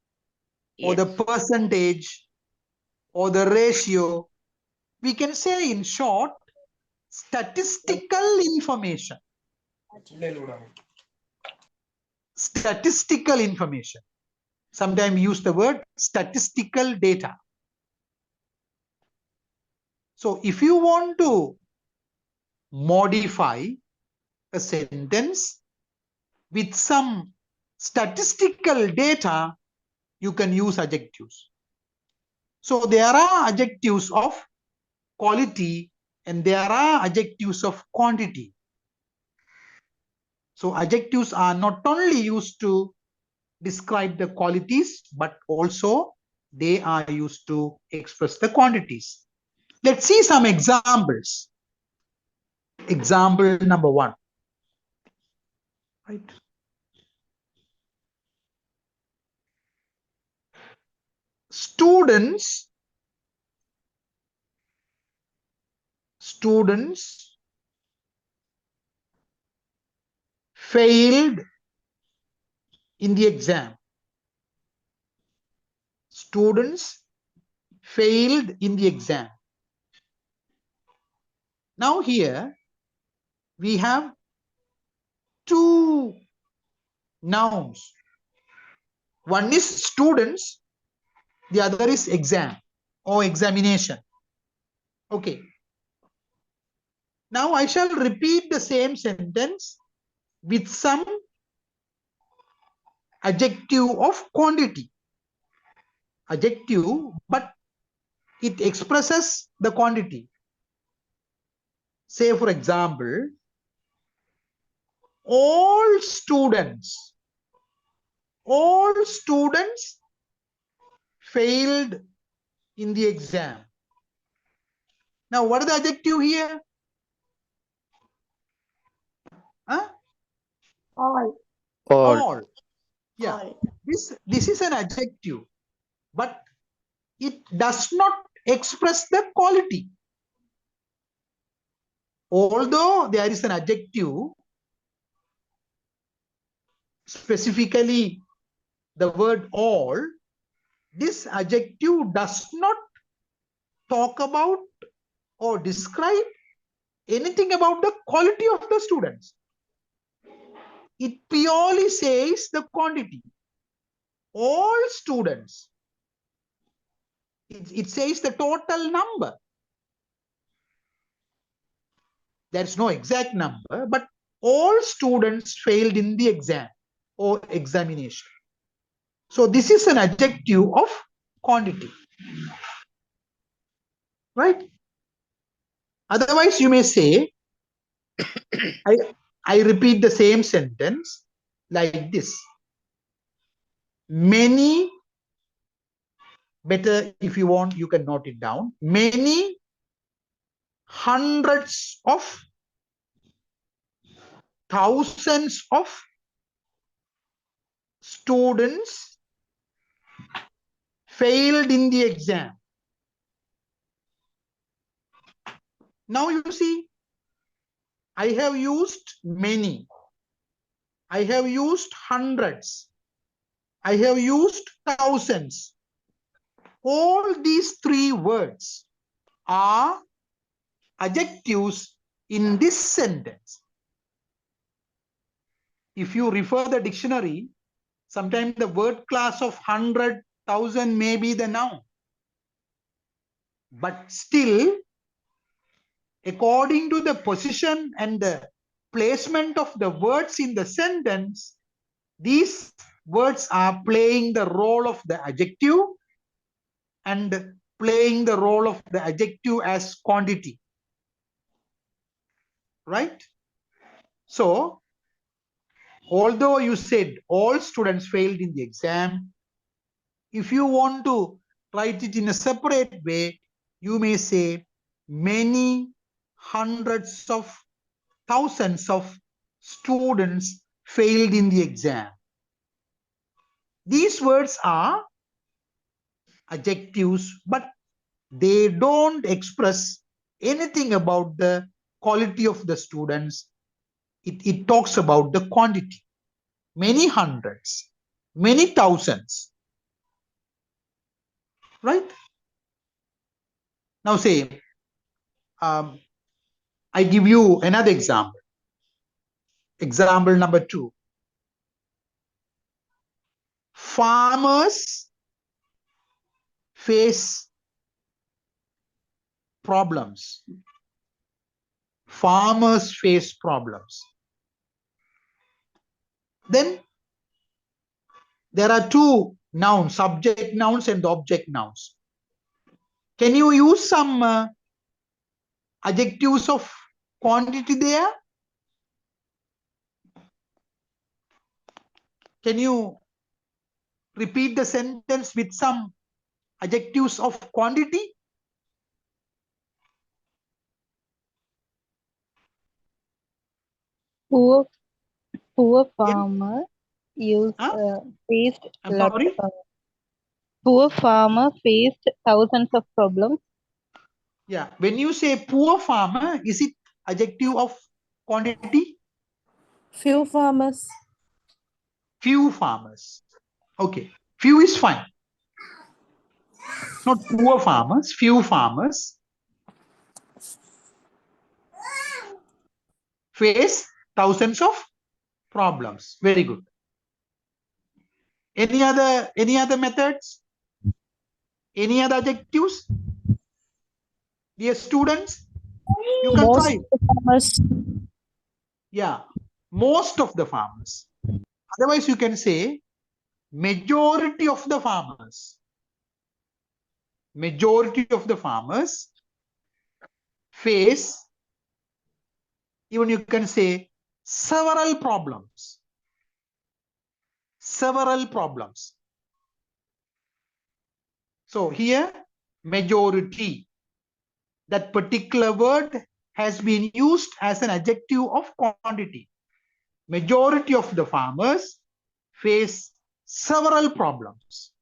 or the percentage or the ratio. We can say in short, statistical information. Statistical information. Sometimes we use the word statistical data. So if you want to modify a sentence with some statistical data, you can use adjectives. So there are adjectives of quality and there are adjectives of quantity. So adjectives are not only used to describe the qualities, but also they are used to express the quantities. Let's see some examples. Example number 1. Right. Students failed in the exam. Students failed in the exam. Now here we have two nouns. One is students, the other is exam or examination. Okay. Now I shall repeat the same sentence with some adjective of quantity. Adjective, but it expresses the quantity. Say, for example, all students failed in the exam. Now, what is the adjective here? Huh? All. Yeah. All. This is an adjective, but it does not express the quality. Although there is an adjective, specifically the word all, this adjective does not talk about or describe anything about the quality of the students. It purely says the quantity. All students. It says the total number. There's no exact number, but all students failed in the exam or examination. So this is an adjective of quantity. Right? Otherwise, you may say, I repeat the same sentence like this. Many, better if you want, you can note it down. Many hundreds of thousands of students failed in the exam. Now you see, I have used many. I have used hundreds. I have used thousands. All these three words are adjectives in this sentence. If you refer the dictionary, sometimes the word class of 100,000 may be the noun. But still, according to the position and the placement of the words in the sentence, these words are playing the role of the adjective and playing the role of the adjective as quantity. Right? So, although you said all students failed in the exam, if you want to write it in a separate way, you may say many hundreds of thousands of students failed in the exam. These words are adjectives, but they don't express anything about the quality of the students. It talks about the quantity. Many hundreds, many thousands. Right? Now say, I give you another example. Example number 2. Farmers face problems. Farmers face problems. Then there are two nouns, subject nouns and object nouns. Can you use some adjectives of quantity there? Can you repeat the sentence with some adjectives of quantity? Poor Yeah. farmer faced I'm lot. sorry? Poor farmer faced thousands of problems. Yeah. When you say poor farmer, is it adjective of quantity? Few farmers. Few farmers. Okay. Few is fine. Not poor farmers, few farmers face thousands of problems. Very good. Any other methods? Any other adjectives? Dear students, you can Most try. of the farmers. Yeah, most of the farmers. Otherwise, you can say majority of the farmers. Majority of the farmers face, even you can say, several problems. Several problems. So here, majority, that particular word has been used as an adjective of quantity. Majority of the farmers face several problems.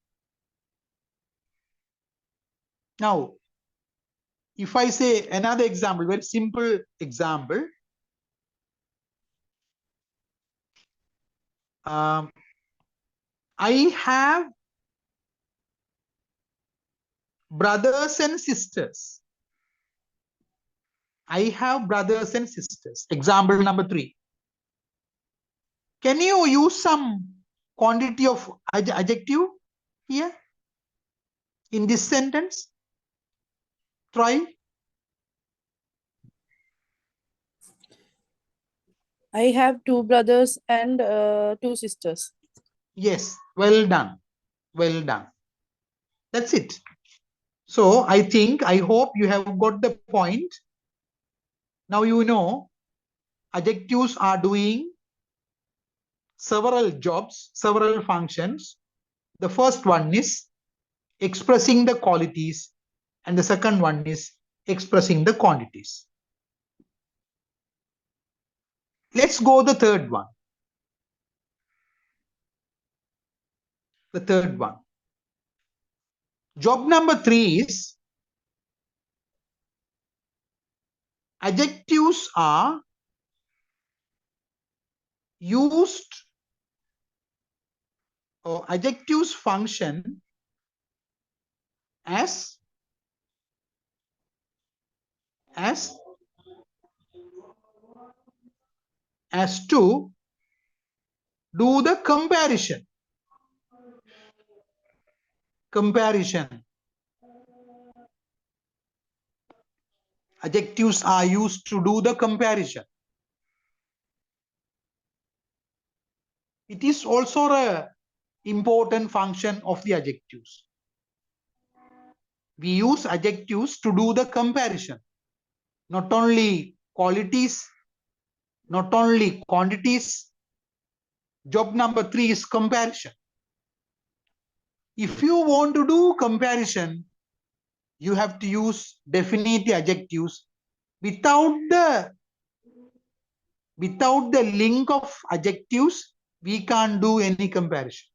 Now, if I say another example, very simple example, I have brothers and sisters. I have brothers and sisters. Example number 3. Can you use some quantity of adjective here in this sentence? Try. I have 2 brothers and 2 sisters. Yes, well done. Well done. That's it. So I hope you have got the point. Now you know adjectives are doing several jobs, several functions. The first one is expressing the qualities, and the second one is expressing the quantities. Let's go the third one. The third one. Job number 3 is adjectives are used, or adjectives function as to do the comparison. Comparison. Adjectives are used to do the comparison. It is also an important function of the adjectives. We use adjectives to do the comparison. Not only qualities, not only quantities. Job number 3 is comparison. If you want to do comparison, you have to use definite adjectives. Without the link of adjectives, we can't do any comparison.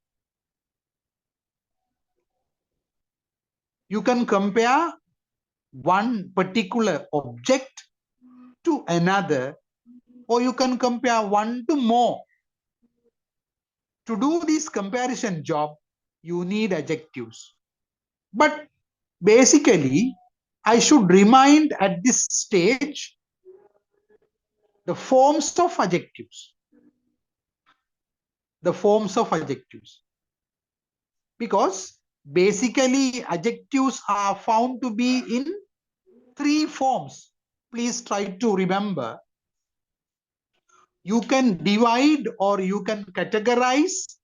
You can compare one particular object to another, or you can compare one to more. To do this comparison job, you need adjectives. But basically, I should remind at this stage the forms of adjectives. The forms of adjectives. Because basically adjectives are found to be in 3 forms. Please try to remember. You can divide or you can categorize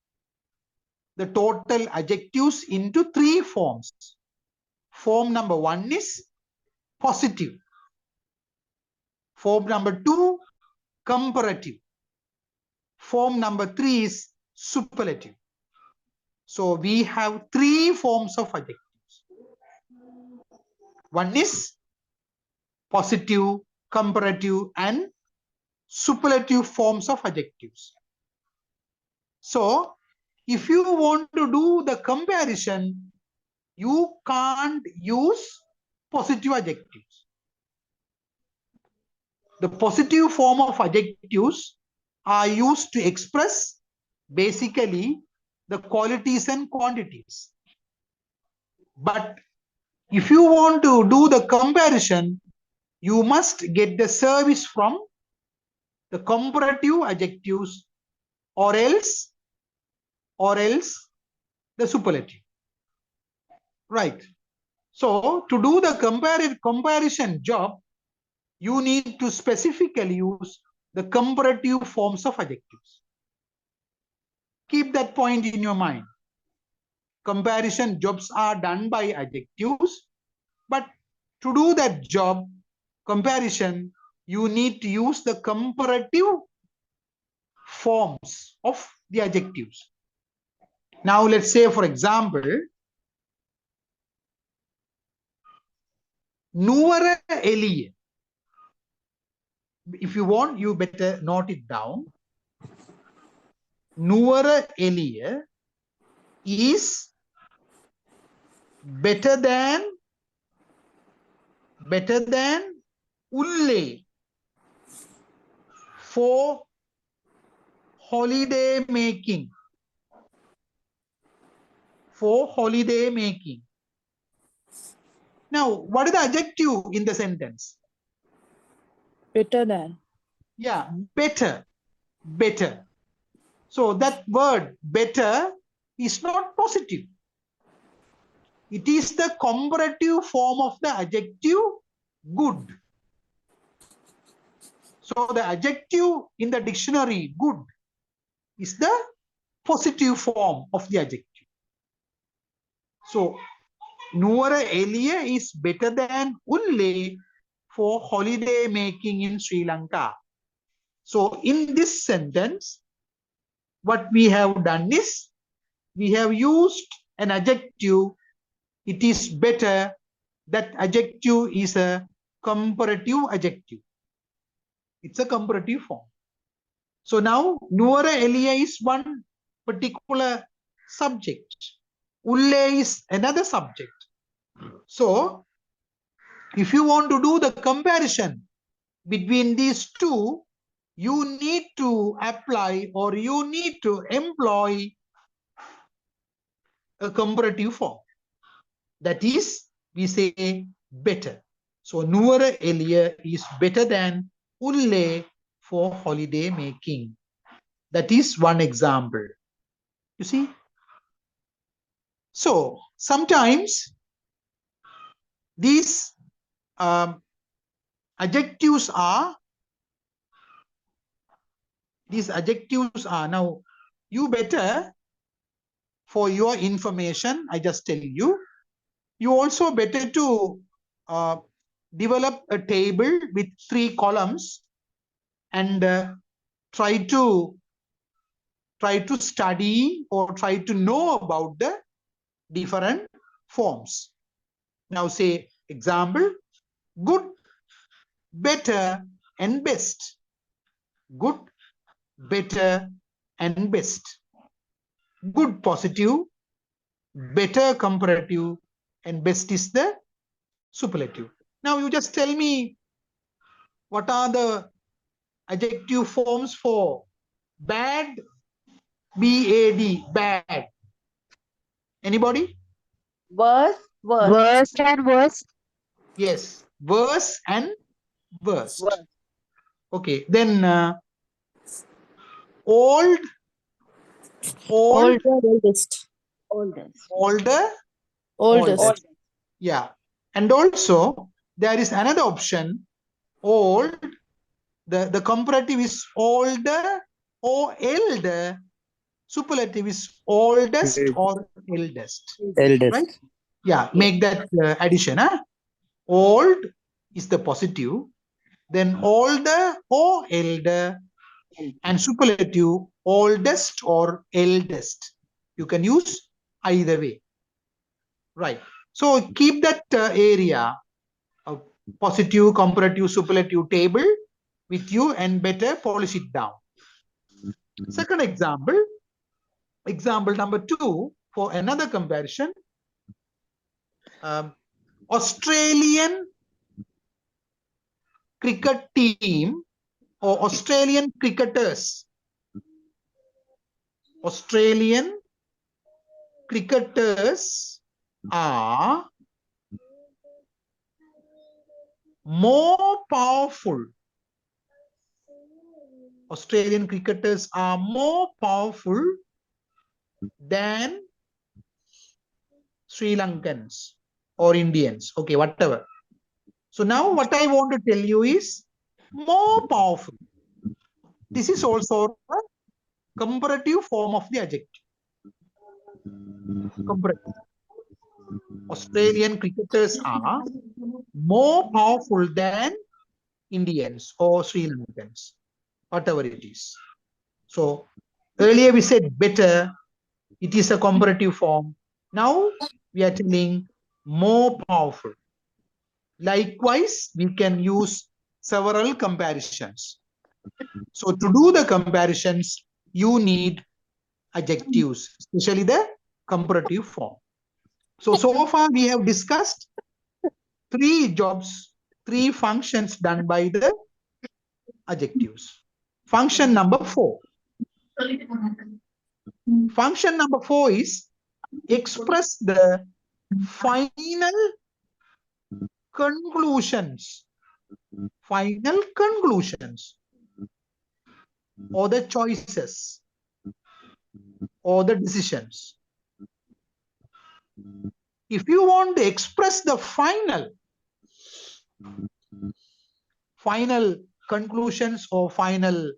the total adjectives into 3 forms. Form number 1 is positive. Form number 2, comparative. Form number 3 is superlative. So we have 3 forms of adjectives. One is positive, comparative, and superlative forms of adjectives. So if you want to do the comparison, you can't use positive adjectives. The positive form of adjectives are used to express basically the qualities and quantities. But if you want to do the comparison, you must get the service from the comparative adjectives or else the superlative. Right. So to do the comparison job, you need to specifically use the comparative forms of adjectives. Keep that point in your mind. Comparison jobs are done by adjectives, but to do that job, comparison, you need to use the comparative forms of the adjectives. Now let's say, for example, Nuwara Eliye. If you want, you better note it down. Nuwara Eliye is better than Ulle for holiday making. For holiday making. Now, what is the adjective in the sentence? Better than. Yeah, better. Better. So that word better is not positive. It is the comparative form of the adjective good. So the adjective in the dictionary good is the positive form of the adjective. So Nuwara Eliye is better than Ulle for holiday making in Sri Lanka. So in this sentence, what we have done is we have used an adjective. It is better. That adjective is a comparative adjective. It's a comparative form. So now Nuwara Eliye is one particular subject. Ulle is another subject. So if you want to do the comparison between these two, you need to apply or you need to employ a comparative form. That is, we say better. So Nuwara Eliye is better than Ulle for holiday making. That is one example. You see? So sometimes these adjectives are now, you better, for your information, I just tell you, you also better to develop a table with 3 columns and try to study or try to know about the different forms. Now say example, good, better and best. Good, better and best. Good positive, better comparative, and best is the superlative. Now you just tell me what are the adjective forms for bad, B-A-D, bad. Anybody? Worse. Worst and worst. Yes, worse and worst. Worst. Okay, then old, Older, oldest. Oldest. older, Oldest. yeah. And also there is another option, old, the comparative is older or elder, superlative is oldest or eldest. Eldest. Right? Yeah, make that addition. Old is the positive, then older or elder, and superlative oldest or eldest. You can use either way. Right. So keep that area of positive, comparative, superlative table with you and better polish it down. Second example, example number 2 for another comparison. Australian cricket team or Australian cricketers Australian cricketers are more powerful. Australian cricketers are more powerful than Sri Lankans or Indians. Okay, whatever. So now what I want to tell you is more powerful. This is also a comparative form of the adjective. Comparative. Australian cricketers are more powerful than Indians or Sri Lankans, whatever it is. So earlier we said better, it is a comparative form. Now we are telling more powerful. Likewise, we can use several comparisons. So to do the comparisons, you need adjectives, especially the comparative form. So far we have discussed 3 jobs, 3 functions done by the adjectives. Function number 4. Function number 4 is express the final conclusions. Final conclusions or the choices or the decisions. If you want to express the final conclusions or final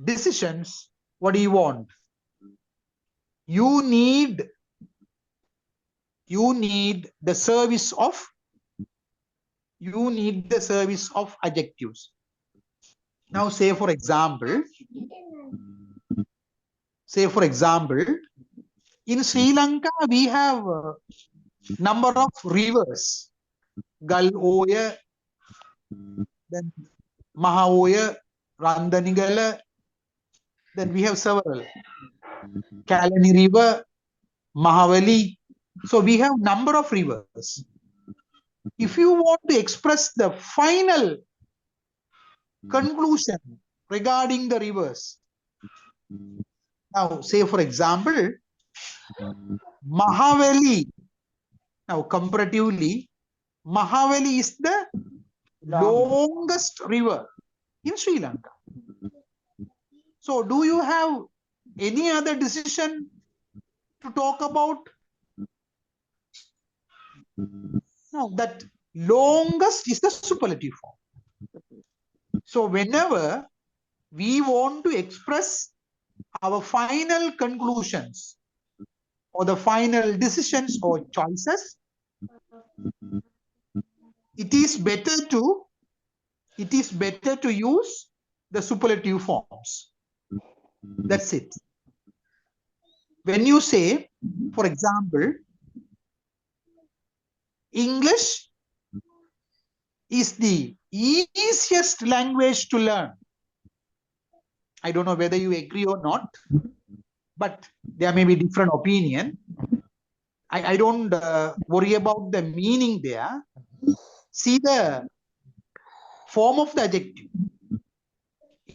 decisions, what do you want? You need the service of adjectives. Now say for example, in Sri Lanka we have a number of rivers. Gal Oya, then Maha Oya, Randanigala, then we have several. Kalani River, Mahavali. So we have number of rivers. If you want to express the final conclusion regarding the rivers, now say for example, Mahavali. Now comparatively, Mahavali is the longest river in Sri Lanka. So do you have any other decision to talk about? No, that longest is the superlative form. So whenever we want to express our final conclusions or the final decisions or choices, it is better to use the superlative forms. That's it. When you say, for example, English is the easiest language to learn. I don't know whether you agree or not, but there may be different opinion. I don't worry about the meaning there. See the form of the adjective.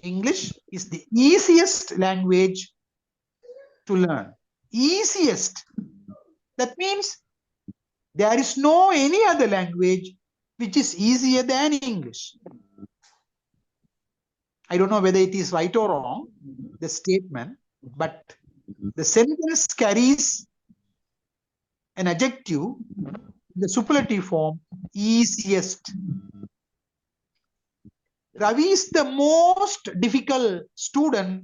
English is the easiest language to learn. Easiest. That means there is no any other language which is easier than English. I don't know whether it is right or wrong, the statement, but the sentence carries an adjective in the superlative form, easiest. Ravi is the most difficult student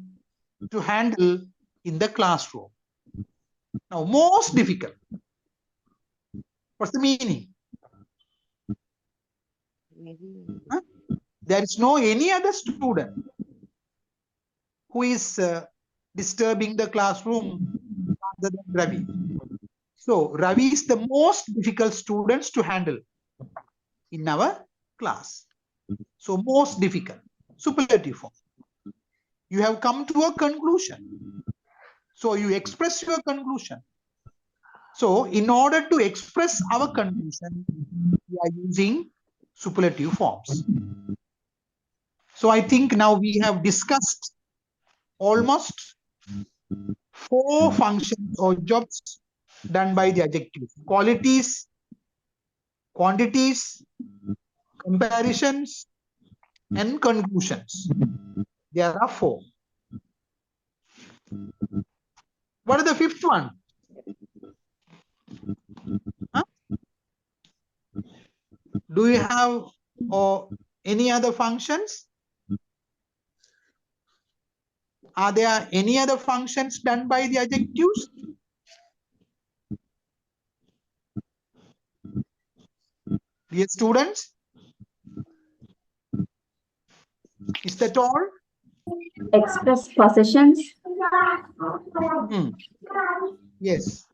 to handle in the classroom. Now, most difficult. What's the meaning? Huh? There is no any other student who is disturbing the classroom other than Ravi. So, Ravi is the most difficult students to handle in our class. So, most difficult, superlative form. You have come to a conclusion. So, you express your conclusion. So, in order to express our conclusion, we are using superlative forms. So, I think now we have discussed almost 4 functions or jobs done by the adjectives: qualities, quantities, comparisons, and conclusions. There are 4. What is the 5th one? Huh? Do you have any other functions? Are there any other functions done by the adjectives? Dear students, is that all? Express possessions. Yes.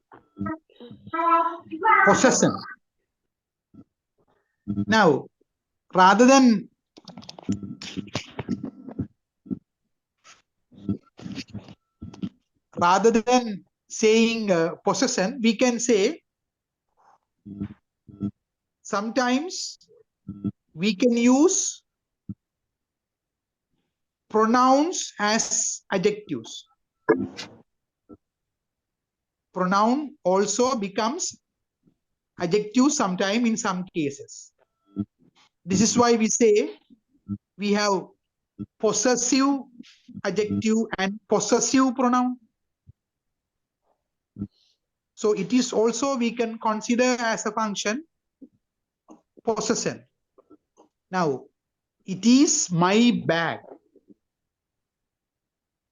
Possession. Now, rather than saying possession, we can say sometimes we can use pronouns as adjectives. Pronoun also becomes adjective sometime in some cases. This is why we say we have possessive adjective and possessive pronoun. So it is also we can consider as a function possession. Now, it is my bag.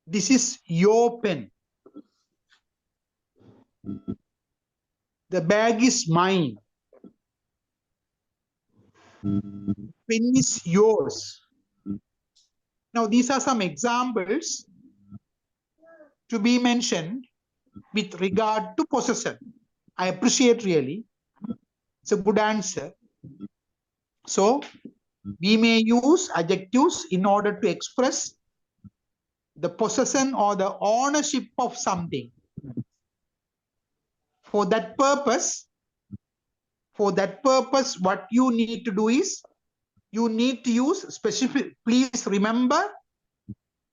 This is your pen. The bag is mine. Pen is yours. Now, these are some examples to be mentioned with regard to possession. I appreciate really. It's a good answer. So, we may use adjectives in order to express the possession or the ownership of something. For that purpose, what you need to do is, you need to use specific, please remember,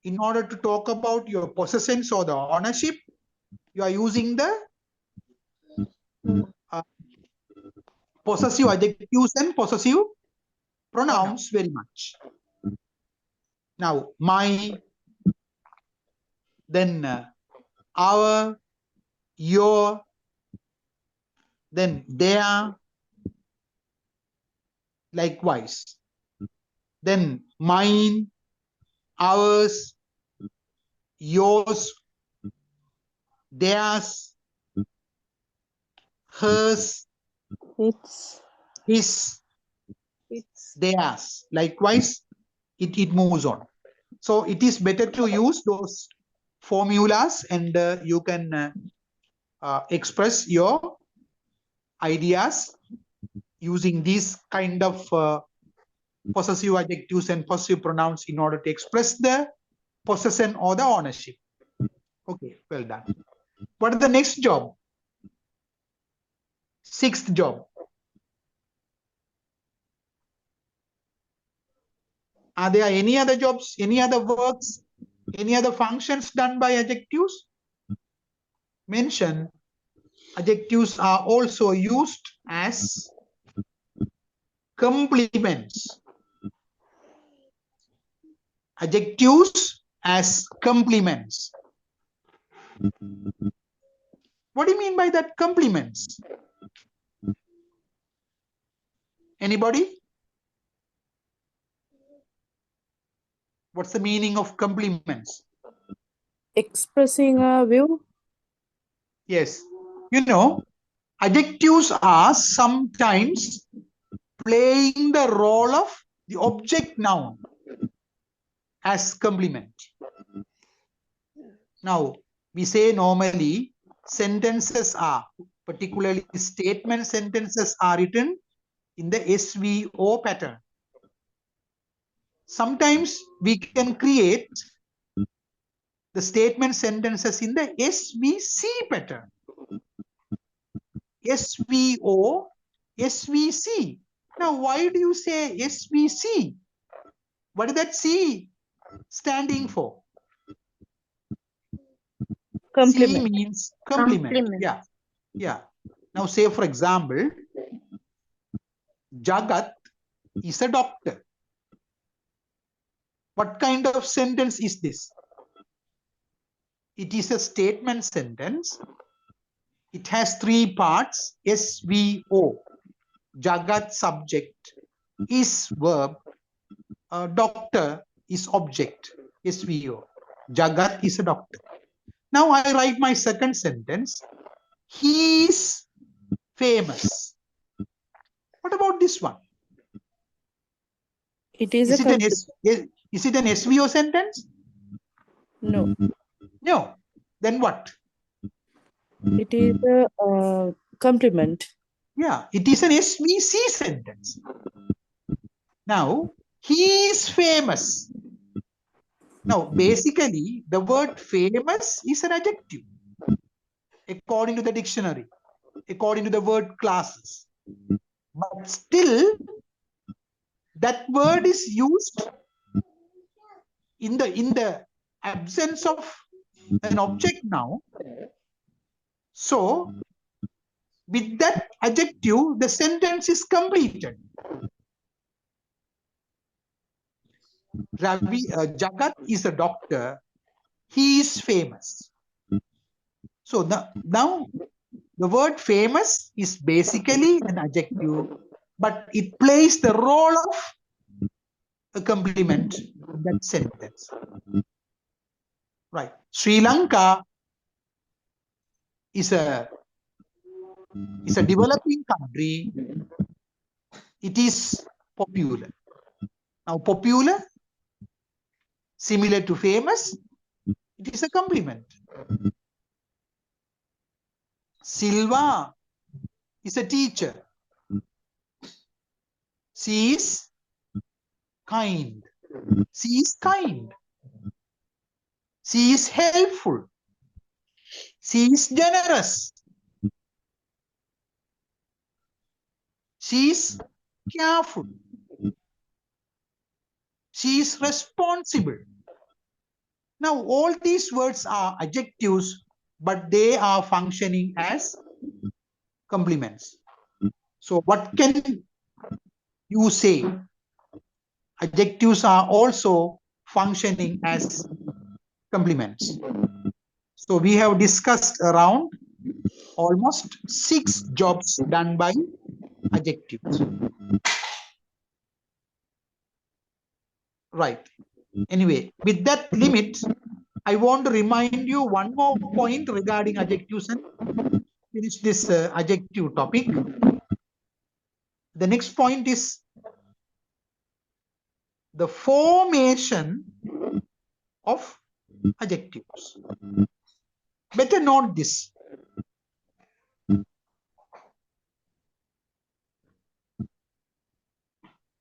in order to talk about your possessions or the ownership, you are using the possessive adjectives and possessive pronouns very much. Now, my, then our, your, then their, likewise. Then mine, ours, yours, theirs, hers, It's. his, theirs. Likewise, it moves on. So it is better to use those formulas and you can express your ideas using these kind of possessive adjectives and possessive pronouns in order to express the possession or the ownership. Okay, well done. What is the next job? 6th job. Are there any other jobs, any other works, any other functions done by adjectives? Mention adjectives are also used as complements. Adjectives as complements. What do you mean by that, complements? Anybody? What's the meaning of complements? Expressing a view. Yes. You know, adjectives are sometimes playing the role of the object noun as complement. Now, we say normally sentences are, particularly statement sentences are written in the SVO pattern. Sometimes we can create the statement sentences in the SVC pattern. SVO, SVC. Now, why do you say SVC? What is that C standing for? Complement. C means complement. Complement. Yeah. Yeah. Now say for example, Jagat is a doctor. What kind of sentence is this? It is a statement sentence. It has three parts. SVO. Jagat subject is verb. Doctor is object. SVO. Jagat is a doctor. Now I write my second sentence. He is famous. What about this one? It is Is a it an complement. is it an SVO sentence? No, No. Then what? it is a complement. Yeah, it is an SVC sentence. Now, he is famous. Now, basically, the word famous is an adjective according to the dictionary, according to the word classes. But still, that word is used in the absence of an object now. So, with that adjective, the sentence is completed. Jagat is a doctor. He is famous. So now the word famous is basically an adjective, but it plays the role of a complement in that sentence. Right. Sri Lanka is a developing country. It is popular. Now popular, similar to famous, it is a complement. Silva is a teacher. She is kind. She is kind. She is helpful. She is generous. She is careful. She is responsible. Now, all these words are adjectives, but they are functioning as complements. So, what can you say? Adjectives are also functioning as complements. So, we have discussed around almost 6 jobs done by adjectives. Right. Anyway, with that limit, I want to remind you one more point regarding adjectives and finish this adjective topic. The next point is the formation of adjectives. Better note this.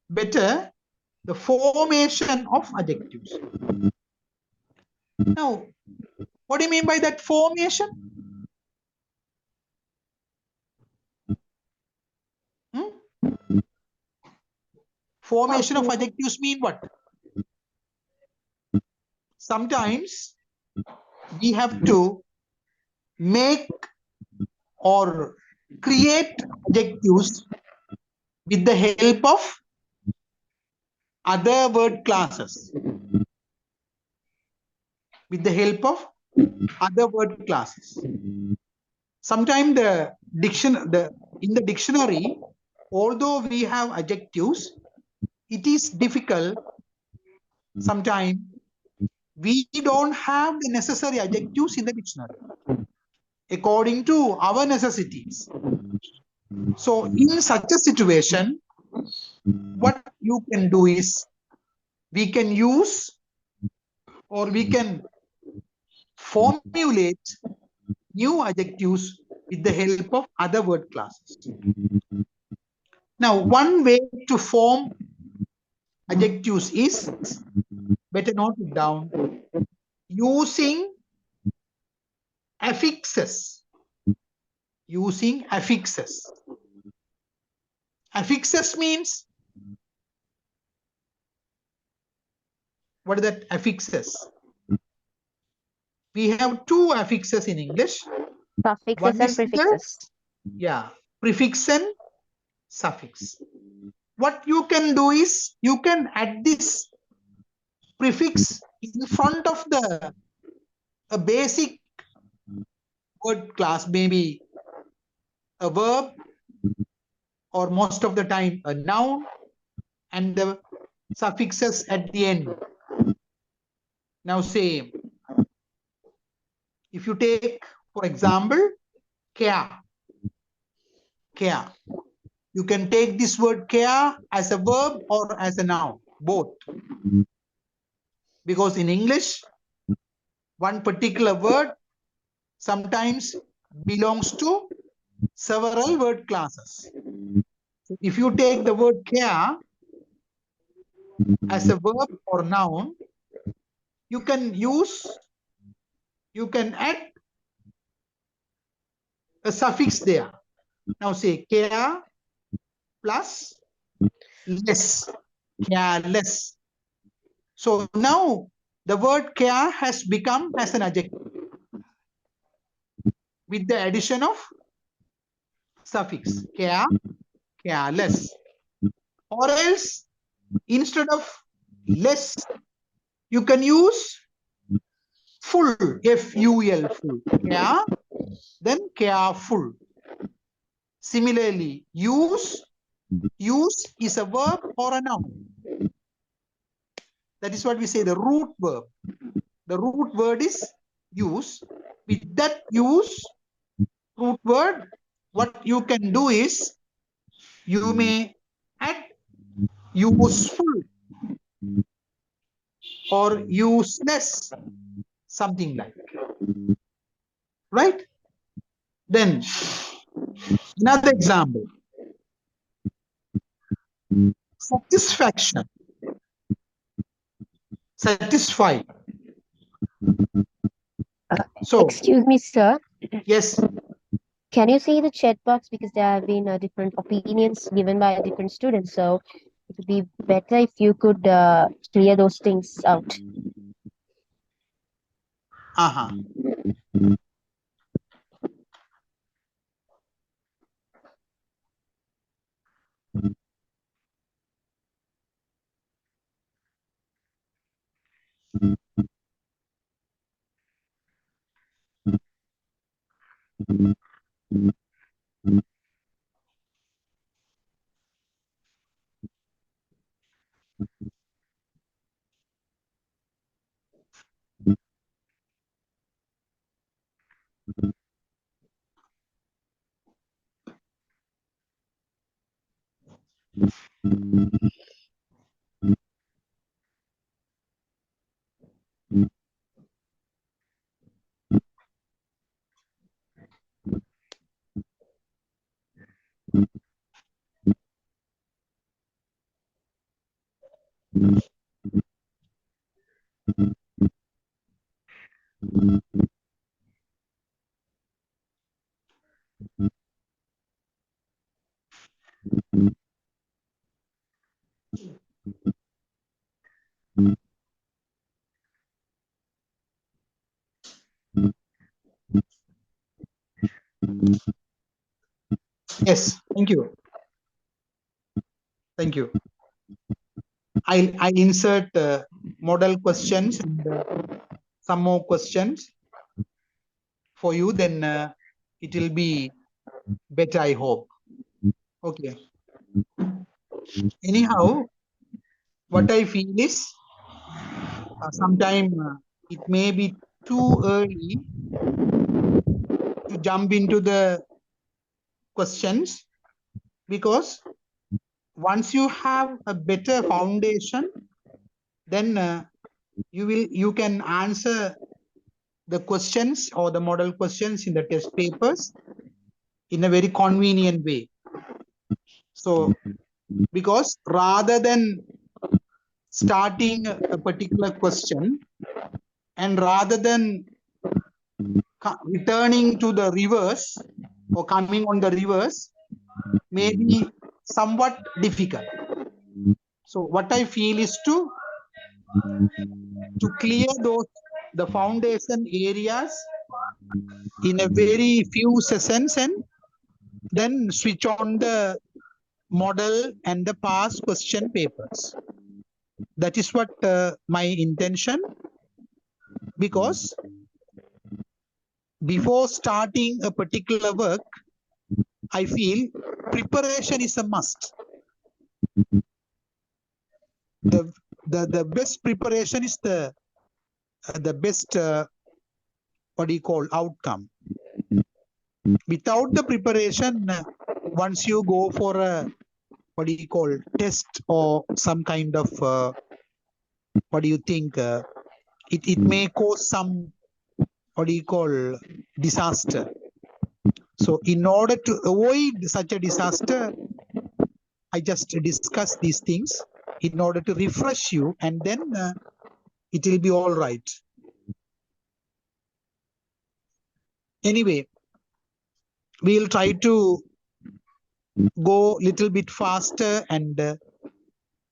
Better the formation of adjectives. Now, what do you mean by that formation? Formation of adjectives mean what? Sometimes we have to make or create adjectives with the help of other word classes. With the help of other word classes. Sometimes in the dictionary, although we have adjectives, it is difficult. Sometimes we don't have the necessary adjectives in the dictionary according to our necessities. So in such a situation, what you can do is we can use or we can formulate new adjectives with the help of other word classes. Now, one way to form adjectives is, better note it down, using affixes. Using affixes. Affixes means, what is that affixes? we have two affixes in English. Suffixes One and is prefixes. prefix and suffix. What you can do is you can add this prefix in front of a basic word class, maybe a verb, or most of the time a noun, and the suffixes at the end. Now say, if you take, for example, care. You can take this word care as a verb or as a noun, both. Because in English, one particular word sometimes belongs to several word classes. If you take the word care as a verb or noun, you can add a suffix there. Now say care plus less, careless. So now the word care has become as an adjective with the addition of suffix care, careless. Or else, instead of less, you can use full, F-U-L, full, care, then careful. Similarly, use is a verb or a noun. That is what we say, the root verb. The root word is use. With that root word, what you can do is, you may add useful or useless, something like that. Right? Then, another example. Satisfaction. Satisfied. So, excuse me, sir. Yes. Can you see the chat box, because there have been different opinions given by different students. So it would be better if you could clear those things out. Yes, thank you. Thank you. I'll insert model questions and some more questions for you, then it will be better, I hope. Okay. Anyhow, what I feel is sometime it may be too early to jump into the questions, because once you have a better foundation, then you can answer the questions or the model questions in the test papers in a very convenient way. So, because rather than starting a particular question and rather than returning to the reverse or coming on the reverse, may be somewhat difficult. So what I feel is to clear the foundation areas in a very few sessions and then switch on the model and the past question papers. That is what my intention, because before starting a particular work, I feel preparation is a must. The best preparation is the best outcome. Without the preparation, once you go for a test or some kind of it may cause some disaster. So in order to avoid such a disaster, I just discuss these things in order to refresh you, and then it will be all right. Anyway, we'll try to go little bit faster and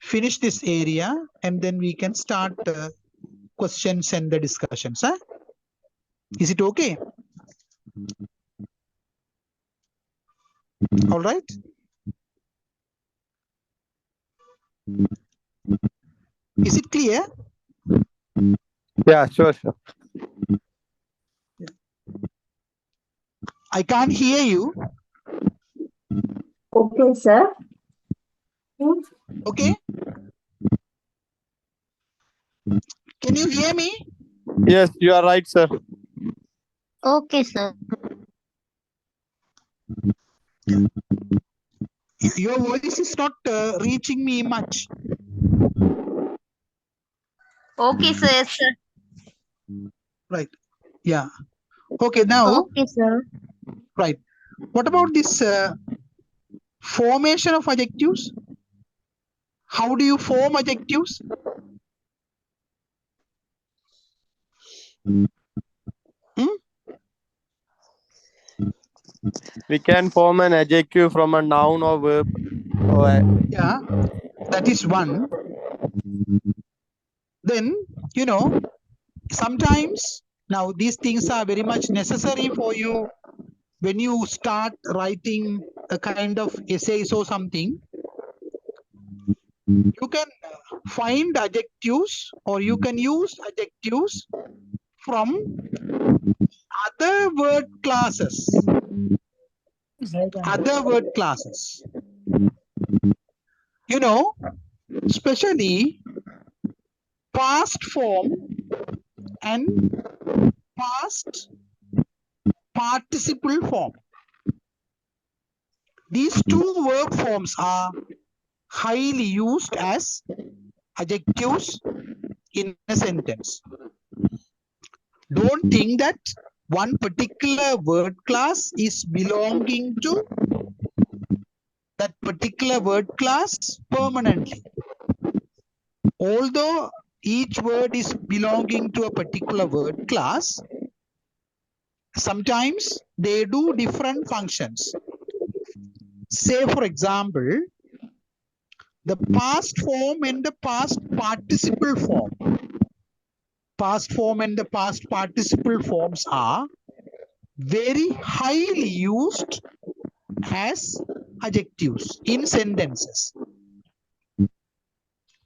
finish this area, and then we can start questions and the discussions. Huh? Is it okay? All right. Is it clear? Yeah, sure. I can't hear you. Okay, sir. Okay. Can you hear me? Yes, you are right, sir. Okay, sir. Your voice is not reaching me much. Okay, sir. Yes, sir. Right. Yeah. Okay. Now, Okay, sir. right. What about this formation of adjectives? How do you form adjectives? We can form an adjective from a noun or verb. Yeah, that is one. Then, sometimes now these things are very much necessary for you when you start writing a kind of essays or something. You can find adjectives, or you can use adjectives from other word classes. Other word classes. Especially past form and past participle form. These two verb forms are highly used as adjectives in a sentence. Don't think that one particular word class is belonging to that particular word class permanently. Although each word is belonging to a particular word class, sometimes they do different functions. Say, for example, the past form and the past participle form. Past form and the past participle forms are very highly used as adjectives in sentences.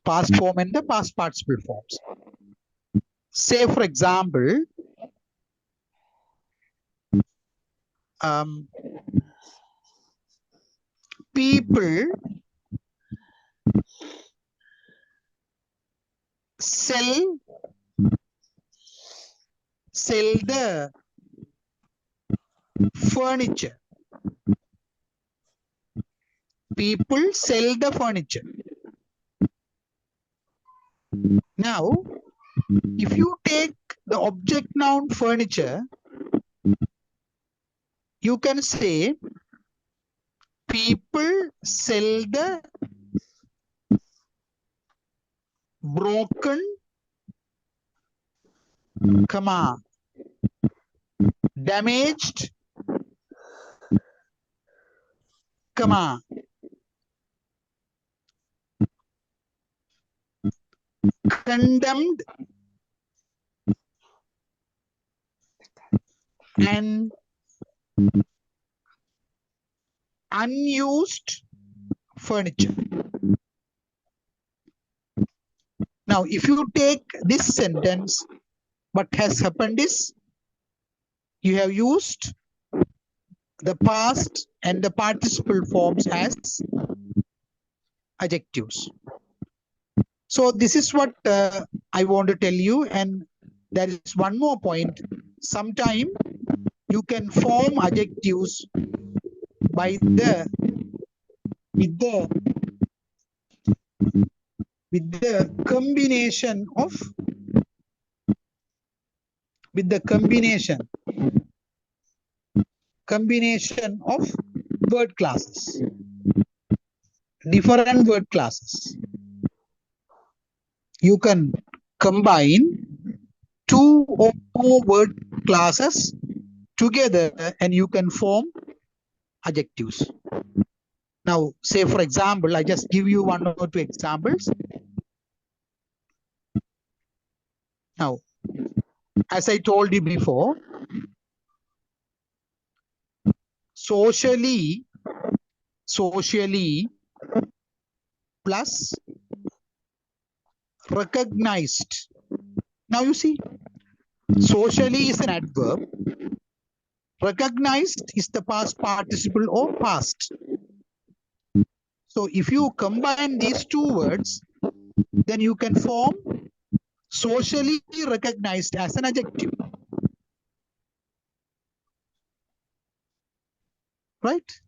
Past form and the past participle forms. Say, for example, people sell the furniture. People sell the furniture. Now, if you take the object noun furniture, you can say people sell the broken, damaged, condemned an unused furniture. Now, if you take this sentence, what has happened is you have used the past and the participle forms as adjectives. So this is what I want to tell you, and there is one more point. Sometimes you can form adjectives by with the combination of word classes, different word classes. You can combine two or more word classes together and you can form adjectives. Now, say for example, I just give you one or two examples. Now, as I told you before, socially plus recognized. Now you see, socially is an adverb. Recognized is the past participle or past. So if you combine these two words, then you can form socially recognized as an adjective. Right?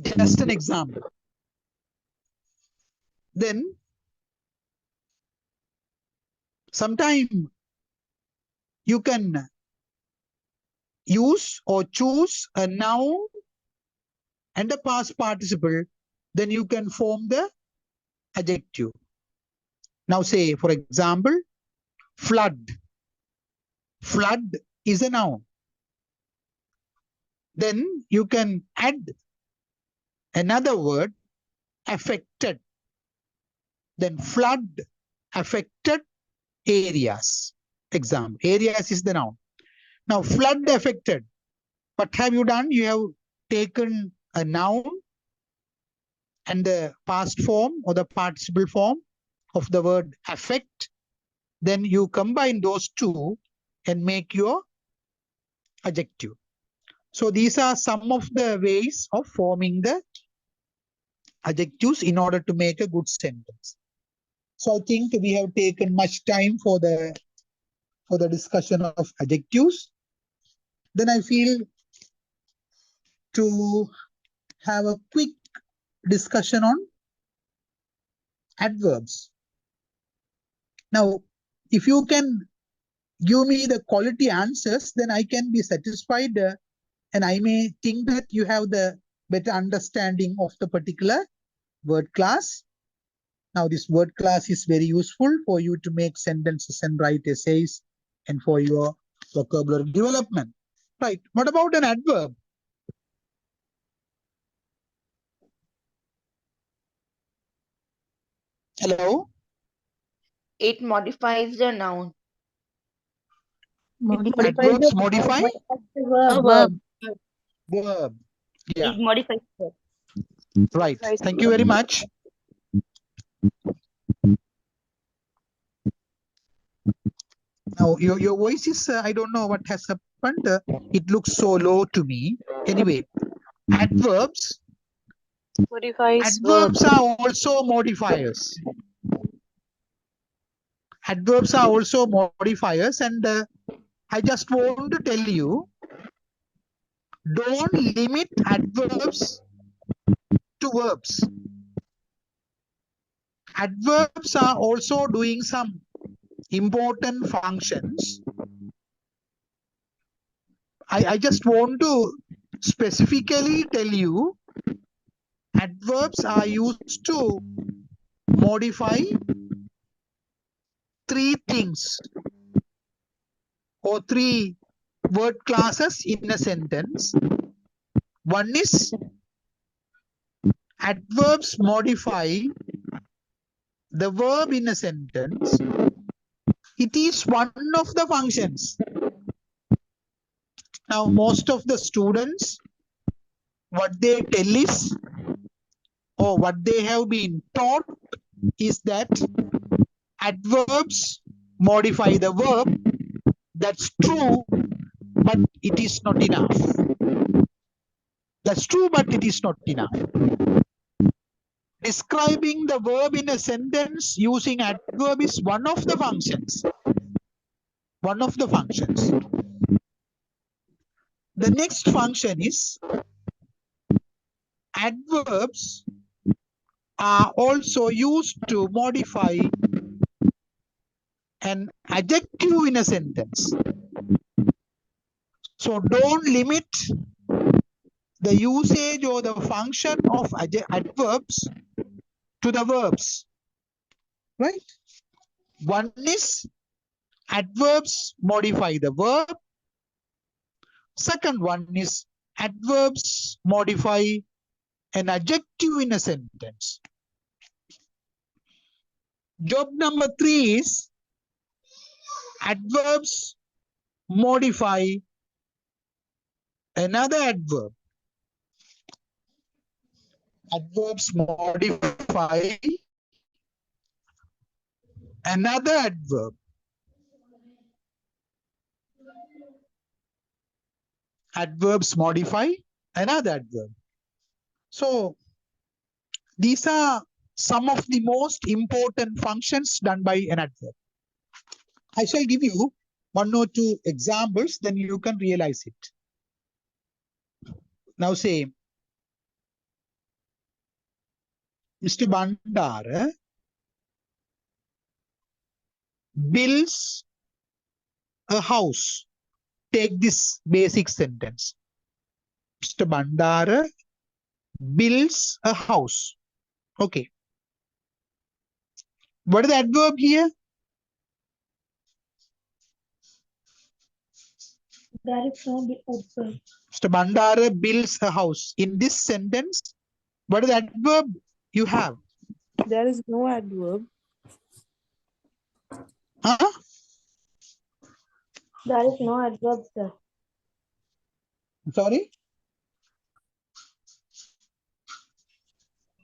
Just an example. Then sometime you can use or choose a noun and a past participle, then you can form the adjective. Now say, for example, flood. Flood is a noun. Then you can add another word, affected. Then flood affected areas. Example, areas is the noun. Now flood affected. What have you done? You have taken a noun and the past form or the participle form of the word affect. Then you combine those two and make your adjective. So these are some of the ways of forming the adjectives in order to make a good sentence. So I think we have taken much time for the discussion of adjectives. Then I feel to have a quick discussion on adverbs. Now, if you can give me the quality answers, then I can be satisfied and I may think that you have the better understanding of the particular word class. Now, this word class is very useful for you to make sentences and write essays and for your vocabulary development. Right. What about an adverb? Hello? It modifies the noun. Adverbs modify? Verb. Verb. Yeah. It modifies verb. Right. Thank you very much. Now, your voice is, I don't know what has happened. It looks so low to me. Anyway, adverbs. Adverbs are also modifiers. Adverbs are also modifiers, and I just want to tell you, don't limit adverbs to verbs. Adverbs are also doing some important functions. I just want to specifically tell you, adverbs are used to modify three things or three word classes in a sentence. One is adverbs modify the verb in a sentence. It is one of the functions. Now, most of the students, what they tell is, or what they have been taught is that adverbs modify the verb. That's true, but it is not enough. That's true, but it is not enough. Describing the verb in a sentence using adverb is one of the functions. One of the functions. The next function is adverbs are also used to modify an adjective in a sentence. So don't limit the usage or the function of adverbs to the verbs. Right? One is adverbs modify the verb. Second one is adverbs modify an adjective in a sentence. Job number 3 is adverbs modify another adverb. Adverbs modify another adverb. Adverbs modify another adverb. So these are some of the most important functions done by an adverb. I shall give you one or two examples, then you can realize it. Now say, Mr. Bandara builds a house. Take this basic sentence. Mr. Bandara builds a house. Okay. What is the adverb here? There is no adverb. Mr. Bandara builds a house. In this sentence, what is the adverb you have? There is no adverb. Huh? There is no adverb, sir. Sorry?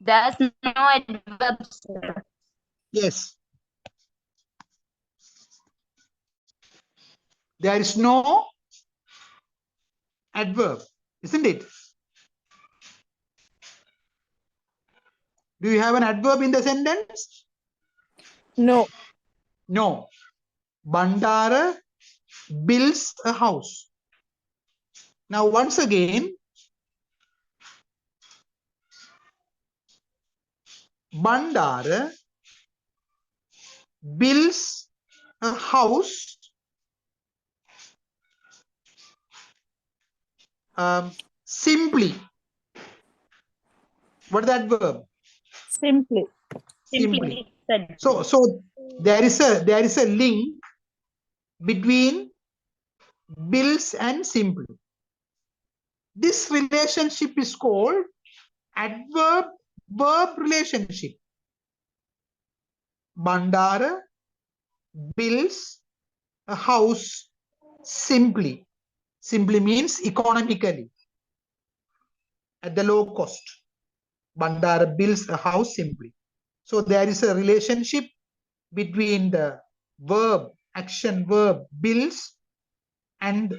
There's no adverb, sir. Yes. There is no adverb, isn't it? Do you have an adverb in the sentence? No. No. Bandara builds a house. Now, once again, Bandara builds a house simply. What is that verb? Simply. Simply. So there is a link between builds and simply. This relationship is called adverb-verb relationship. Bandara builds a house simply. Simply means economically, at the low cost. Bandara builds a house simply. So there is a relationship between the verb, action verb builds and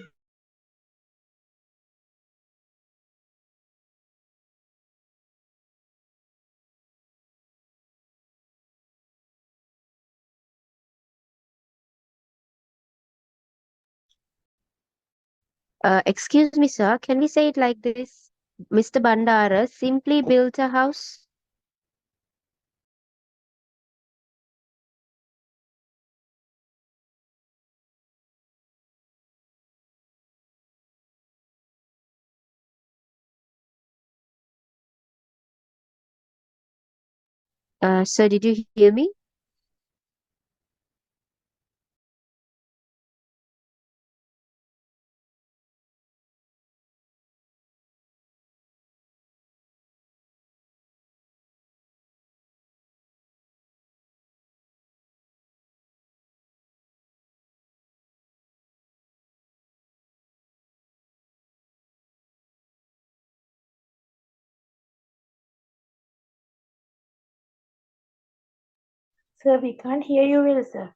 Excuse me, sir. Can we say it like this? Mr. Bandara simply built a house. Sir, did you hear me? Sir, we can't hear you well, sir.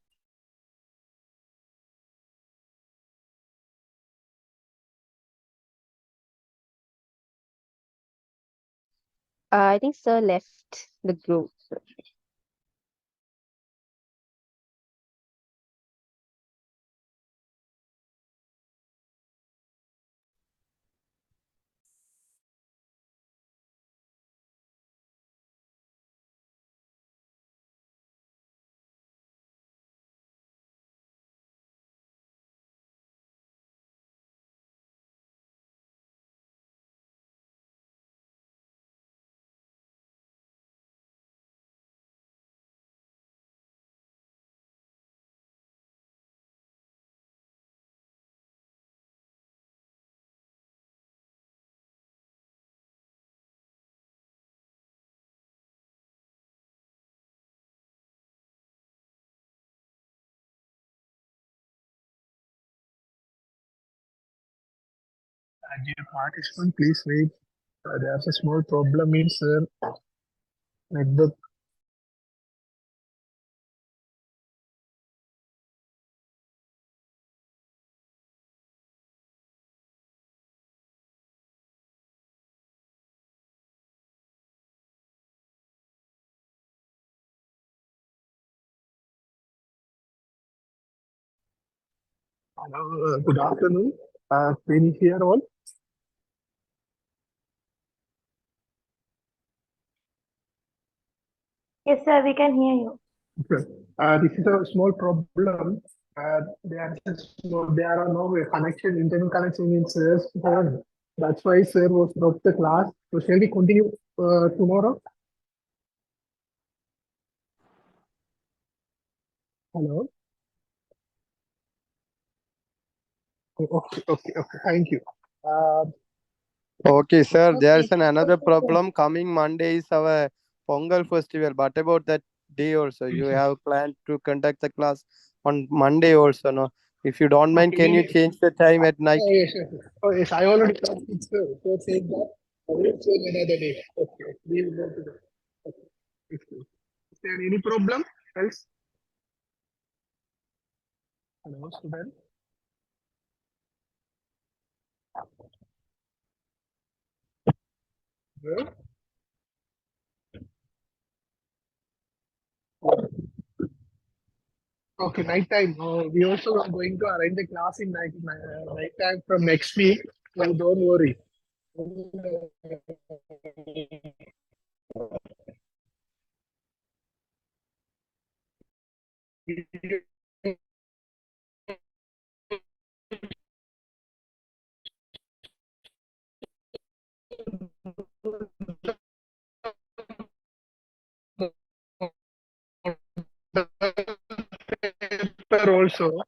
I think sir left the group. Dear participant, please wait. There's a small problem in network. Hello, good afternoon. Can you hear all? Yes, sir, we can hear you. Okay. This is a small problem. There are no internal connection in sir's phone. That's why sir was dropped the class. So shall we continue tomorrow? Hello. Okay. Thank you. Uh, Okay, sir. There Okay. is another problem. Coming Monday is our Pongal festival. But about that day also, you have planned to conduct the class on Monday also, no? If you don't mind, can you change the time at night? Oh, yes. I already talked with sir. So said that I will change another day. Okay. We will go to the. Okay. Is there any problem else? Hello, student. Hello? Okay, night time. We also are going to arrange a class in night time from next week. Well, don't worry. Also.